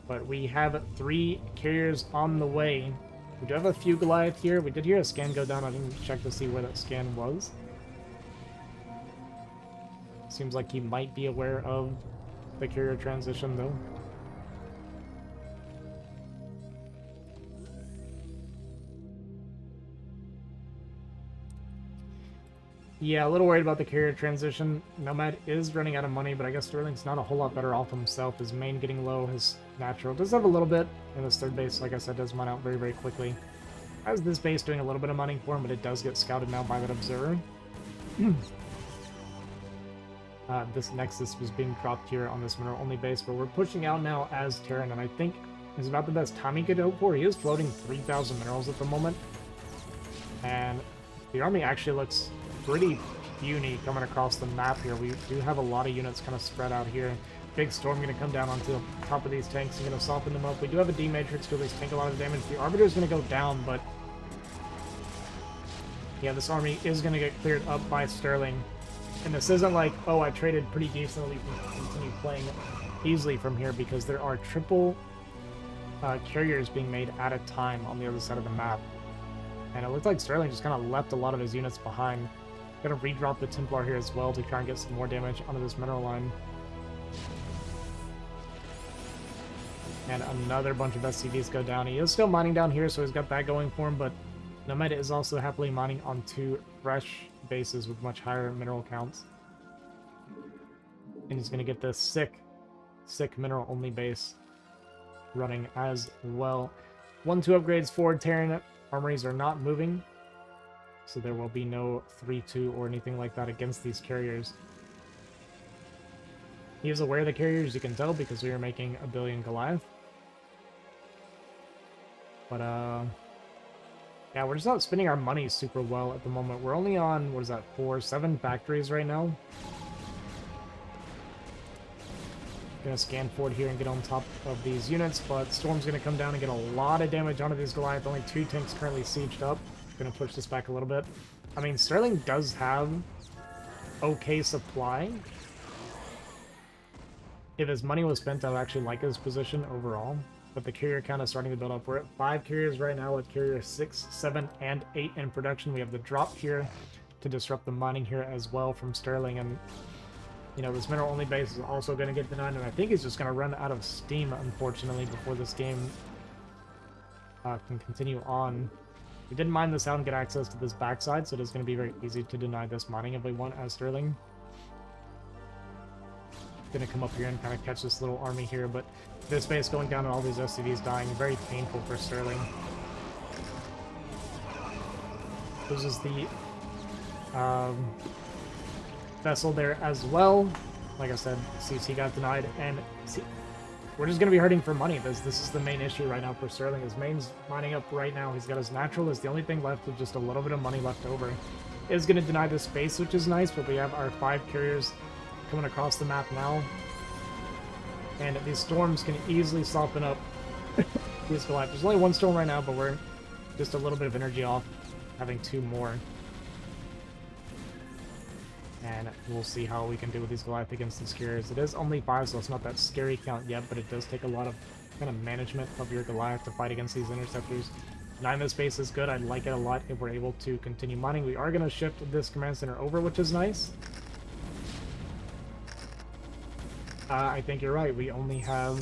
But we have 3 carriers on the way. We do have a few Goliath here. We did hear a scan go down. I didn't check to see where that scan was. Seems like he might be aware of the carrier transition, though. Yeah, a little worried about the carrier transition. Nomad is running out of money, but I guess Sterling's not a whole lot better off himself. His main getting low, his natural does have a little bit, and this third base, like I said, does mine out very, very quickly. As this base doing a little bit of mining for him, but it does get scouted now by that observer. This Nexus was being dropped here on this mineral-only base, but we're pushing out now as Terran, and I think is about the best time he could hope for. He is floating 3,000 minerals at the moment, and the army actually looks pretty puny coming across the map here. We do have a lot of units kind of spread out here. Big storm going to come down onto the top of these tanks and going to soften them up. We do have a D-Matrix to at least take a lot of damage. The Arbiter is going to go down, but yeah, this army is going to get cleared up by Sterling. And this isn't like, oh, I traded pretty decently to continue playing easily from here, because there are triple carriers being made at a time on the other side of the map. And it looks like Sterling just kind of left a lot of his units behind. Gonna redrop the Templar here as well to try and get some more damage onto this mineral line. And another bunch of SCVs go down. He is still mining down here, so he's got that going for him, but Nomad is also happily mining on 2 fresh bases with much higher mineral counts. And he's gonna get this sick mineral-only base running as well. 1-2 upgrades for Terran. Armories are not moving, so there will be no 3-2 or anything like that against these carriers. He is aware of the carriers, you can tell, because we are making a billion Goliath. But, yeah, we're just not spending our money super well at the moment. We're only on, what is that, 7 factories right now. Gonna scan forward here and get on top of these units, but Storm's gonna come down and get a lot of damage onto these Goliath. Only 2 tanks currently sieged up. Gonna push this back a little bit. I mean, Sterling does have okay supply. If his money was spent, I would actually like his position overall. But the carrier count is starting to build up. We're at 5 carriers right now, with carrier 6, 7, and 8 in production. We have the drop here to disrupt the mining here as well from Sterling. And, you know, this mineral-only base is also going to get denied. And I think he's just going to run out of steam, unfortunately, before this game can continue on. We did mine this out and get access to this backside, so it is going to be very easy to deny this mining if we want as Sterling. Gonna come up here and kind of catch this little army here, but this base going down and all these SCVs dying, very painful for Sterling. This is the vessel there as well. Like I said, CC got denied, and we're just gonna be hurting for money. This is the main issue right now for Sterling. His main's mining up right now. He's got his natural is the only thing left with just a little bit of money left over. Is gonna deny this space, which is nice, but we have our 5 carriers coming across the map now. And these storms can easily soften up these Goliath. There's only 1 storm right now, but we're just a little bit of energy off having 2 more. And we'll see how we can do with these Goliath against these carriers. It is only 5, so it's not that scary count yet, but it does take a lot of kind of management of your Goliath to fight against these interceptors. 9 this space is good. I like it a lot if we're able to continue mining. We are going to shift this command center over, which is nice. I think you're right. We only have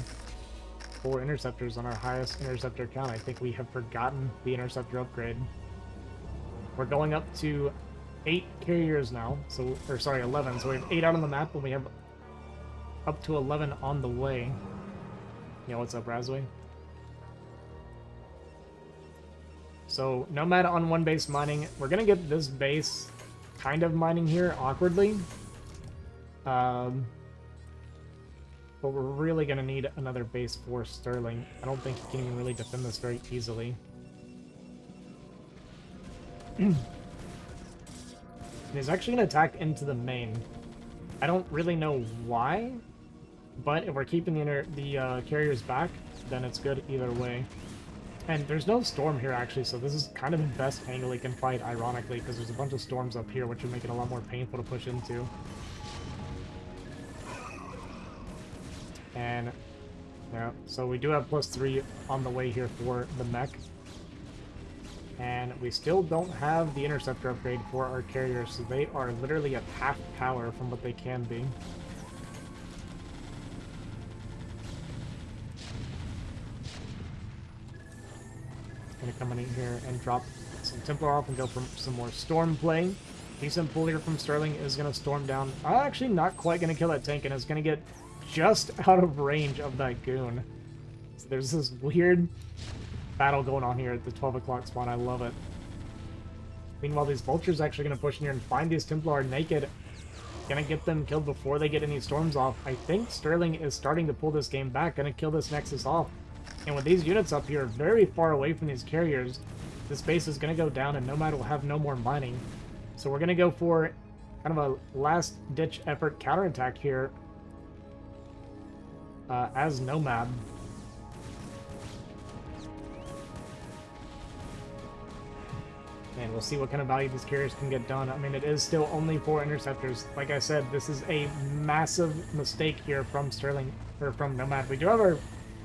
4 interceptors on our highest interceptor count. I think we have forgotten the interceptor upgrade. We're going up to 8 carriers now. Or sorry, 11. So we have 8 out on the map, but we have up to 11 on the way. Yeah, what's up, Razway? So Nomad on 1 base mining. We're gonna get this base kind of mining here awkwardly. But we're really going to need another base for Sterling. I don't think he can even really defend this very easily. He's actually going to attack into the main. I don't really know why, but if we're keeping the carriers back, then it's good either way. And there's no storm here, actually, so this is kind of the best angle he can fight, ironically, because there's a bunch of storms up here, which would make it a lot more painful to push into. And yeah, so we do have +3 on the way here for the mech. And we still don't have the interceptor upgrade for our carriers, so they are literally at half power from what they can be. Gonna come in here and drop some Templar off and go for some more storm play. Decent pull here from Sterling is gonna storm down. Actually not quite gonna kill that tank, and is gonna get just out of range of that goon. So there's this weird battle going on here at the 12 o'clock spawn. I love it. Meanwhile, these vultures actually going to push in here and find these Templar naked. Gonna get them killed before they get any storms off. I think Sterling is starting to pull this game back. Gonna kill this Nexus off. And with these units up here very far away from these carriers, this base is going to go down and Nomad will have no more mining. So we're going to go for kind of a last-ditch effort counterattack here. As Nomad. And we'll see what kind of value these carriers can get done. I mean, it is still only 4 interceptors. Like I said, this is a massive mistake here from Sterling, or from Nomad. We do have our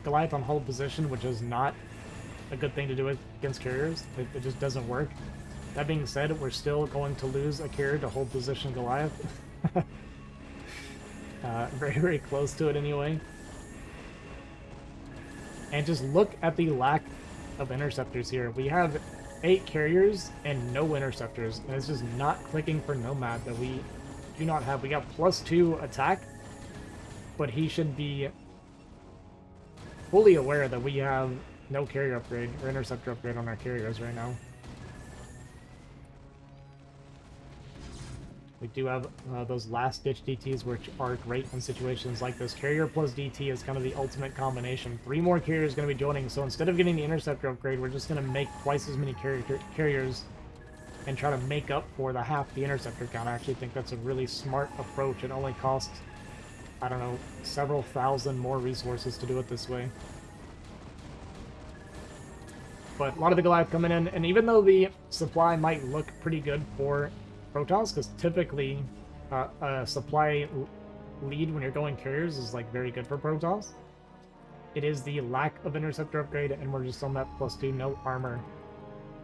Goliath on hold position, which is not a good thing to do against carriers. It just doesn't work. That being said, we're still going to lose a carrier to hold position Goliath. Very, very close to it anyway. And just look at the lack of interceptors here. We have 8 carriers and no interceptors, and it's just not clicking for Nomad that we do not have. We got +2 attack, but he should be fully aware that we have no carrier upgrade or interceptor upgrade on our carriers right now. We do have those last-ditch DTs, which are great in situations like this. Carrier plus DT is kind of the ultimate combination. 3 more carriers going to be joining, so instead of getting the interceptor upgrade, we're just going to make twice as many carriers and try to make up for the half the interceptor count. I actually think that's a really smart approach. It only costs, I don't know, several thousand more resources to do it this way. But a lot of the Goliath coming in, and even though the supply might look pretty good for Protoss, because typically a supply lead when you're going carriers is like very good for Protoss. It is the lack of interceptor upgrade, and we're just on that +2 no armor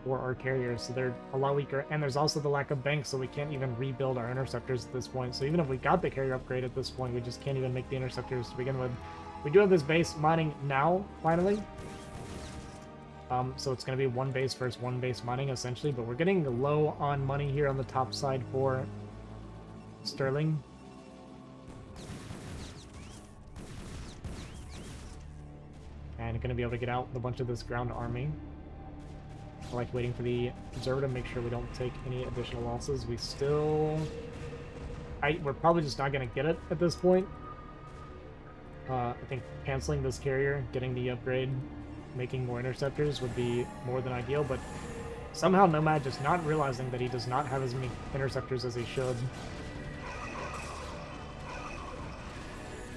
for our carriers, so they're a lot weaker. And there's also the lack of banks, so we can't even rebuild our interceptors at this point. So even if we got the carrier upgrade at this point, we just can't even make the interceptors to begin with. We do have this base mining now, finally. So it's going to be one base versus one base mining, essentially. But we're getting low on money here on the top side for Sterling. And going to be able to get out a bunch of this ground army. I like waiting for the observer to make sure we don't take any additional losses. We still... we're probably just not going to get it at this point. I think canceling this carrier, getting the upgrade, making more interceptors would be more than ideal, but somehow Nomad just not realizing that he does not have as many interceptors as he should.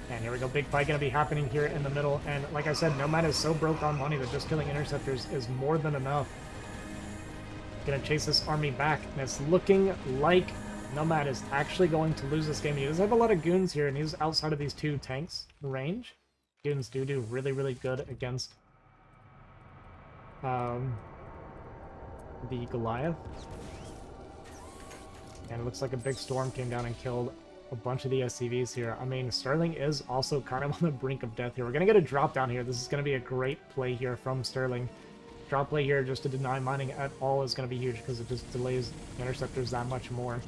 And here we go, big fight going to be happening here in the middle, and like I said, Nomad is so broke on money that just killing interceptors is more than enough. Gonna chase this army back, and it's looking like Nomad is actually going to lose this game. He does have a lot of goons here, and he's outside of these two tanks range. Goons do really, really good against the Goliath. And it looks like a big storm came down and killed a bunch of the SCVs here. I mean, Sterling is also kind of on the brink of death here. We're going to get a drop down here. This is going to be a great play here from Sterling. Drop play here just to deny mining at all is going to be huge because it just delays interceptors that much more.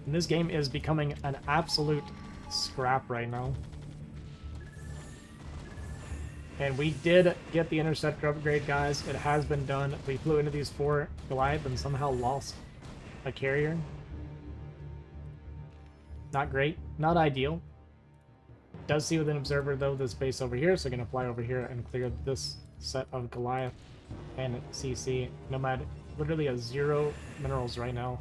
And this game is becoming an absolute scrap right now. And we did get the interceptor upgrade, guys. It has been done. We flew into these 4 Goliath and somehow lost a carrier. Not great. Not ideal. Does see with an observer, though, this base over here. So going to fly over here and clear this set of Goliath and CC. Nomad literally has 0 minerals right now.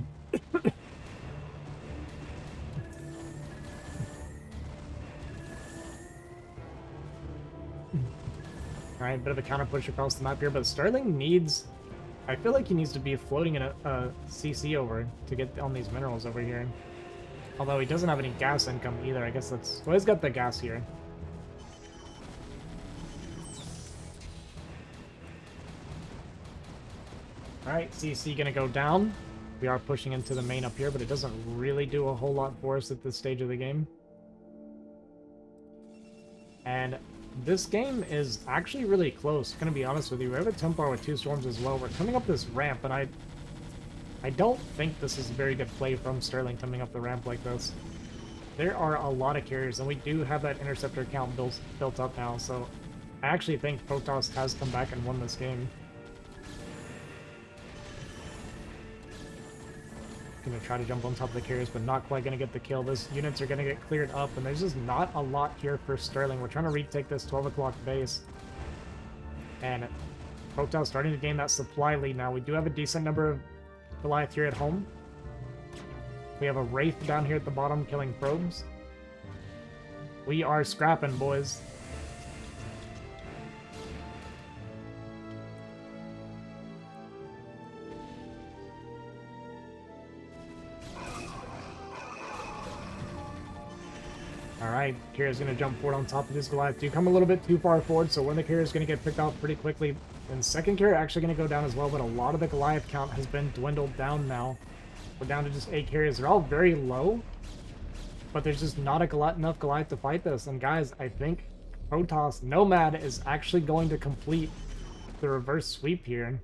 Alright, bit of a counter push across the map here, but Sterling needs... I feel like he needs to be floating in a CC over to get on these minerals over here. Although he doesn't have any gas income either, I guess that's... Well, he's got the gas here. Alright, CC gonna go down. We are pushing into the main up here, but it doesn't really do a whole lot for us at this stage of the game. And this game is actually really close, gonna be honest with you. We have a Templar with 2 storms as well. We're coming up this ramp, and I don't think this is a very good play from Sterling coming up the ramp like this. There are a lot of carriers, and we do have that interceptor count built up now, so I actually think Protoss has come back and won this game. Gonna try to jump on top of the carriers, but not quite gonna get the kill. Those units are gonna get cleared up, and there's just not a lot here for Sterling. We're trying to retake this 12 o'clock base. And Protoss starting to gain that supply lead now. We do have a decent number of Goliath here at home. We have a Wraith down here at the bottom killing probes. We are scrapping, boys. Alright, Kira's going to jump forward on top of this Goliath. Do come a little bit too far forward, so one of the carriers going to get picked off pretty quickly. And second carrier actually going to go down as well, but a lot of the Goliath count has been dwindled down now. We're down to just 8 carriers. They're all very low, but there's just not enough Goliath to fight this. And guys, I think Protoss Nomad is actually going to complete the reverse sweep here.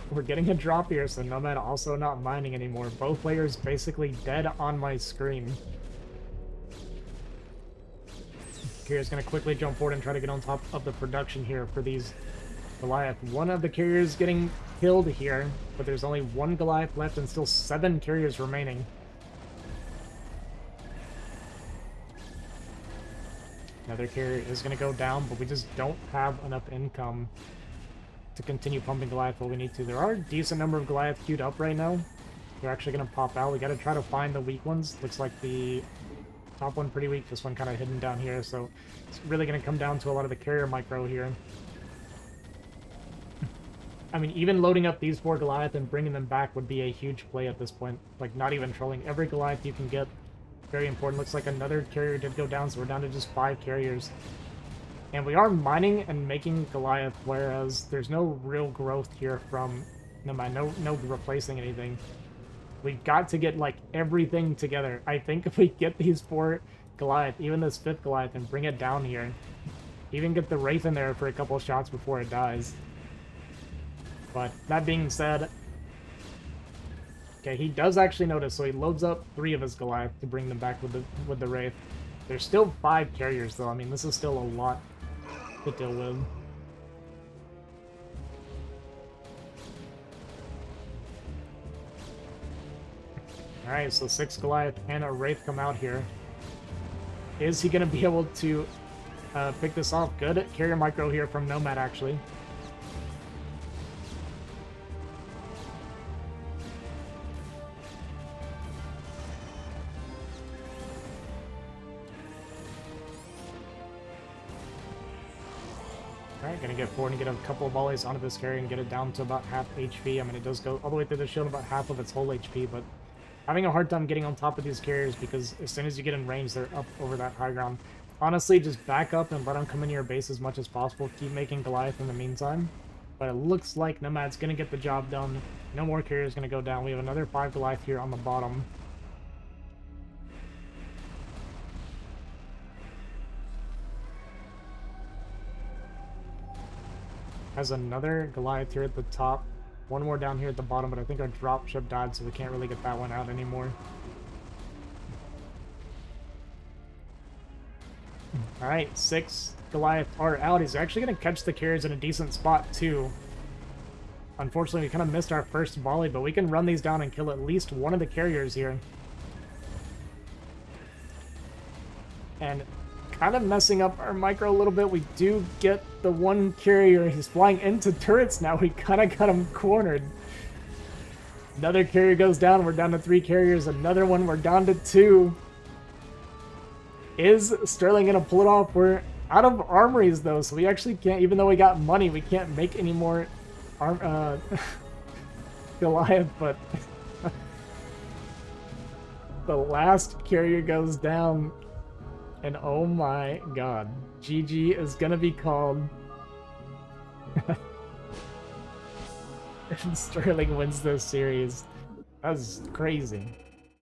We're getting a drop here, so Nomad also not mining anymore. Both players basically dead on my screen. Carrier's going to quickly jump forward and try to get on top of the production here for these Goliath. One of the carriers getting killed here, but there's only 1 Goliath left and still 7 carriers remaining. Another carrier is going to go down, but we just don't have enough income to continue pumping Goliath what we need to. There are a decent number of Goliath queued up right now. They're actually going to pop out. We got to try to find the weak ones. Looks like the top one pretty weak, this one kind of hidden down here, so it's really going to come down to a lot of the carrier micro here. I mean, even loading up these 4 Goliath and bringing them back would be a huge play at this point. Like, not even trolling. Every Goliath you can get, very important. Looks like another carrier did go down, so we're down to just 5 carriers. And we are mining and making Goliath, whereas there's no real growth here from Nomad, no replacing anything. We've got to get, like, everything together. I think if we get these 4 Goliath, even this 5th Goliath, and bring it down here. Even get the Wraith in there for a couple of shots before it dies. But that being said, okay, he does actually notice, so he loads up 3 of his Goliath to bring them back with the Wraith. There's still 5 carriers, though. I mean, this is still a lot to deal with. Alright, so 6 Goliath and a Wraith come out here. Is he going to be able to pick this off? Good carrier micro here from Nomad, actually. Alright, gonna get forward and get a couple of volleys onto this carrier and get it down to about half HP. I mean, it does go all the way through the shield, about half of its whole HP, but having a hard time getting on top of these carriers because as soon as you get in range, they're up over that high ground. Honestly, just back up and let them come into your base as much as possible. Keep making Goliath in the meantime. But it looks like Nomad's gonna get the job done. No more carriers gonna go down. We have another 5 Goliath here on the bottom. Has another Goliath here at the top. One more down here at the bottom, but I think our dropship died, so we can't really get that one out anymore. Alright, 6 Goliath are out. He's actually going to catch the carriers in a decent spot, too. Unfortunately, we kind of missed our first volley, but we can run these down and kill at least one of the carriers here. And kind of messing up our micro a little bit. We do get the one carrier. He's flying into turrets now. We kind of got him cornered. Another carrier goes down. We're down to 3 carriers. Another one. We're down to 2. Is Sterling going to pull it off? We're out of armories, though, so we actually can't, even though we got money, we can't make any more Goliath, but the last carrier goes down. And oh my god, GG is gonna be called. And Sterling wins this series. That's crazy.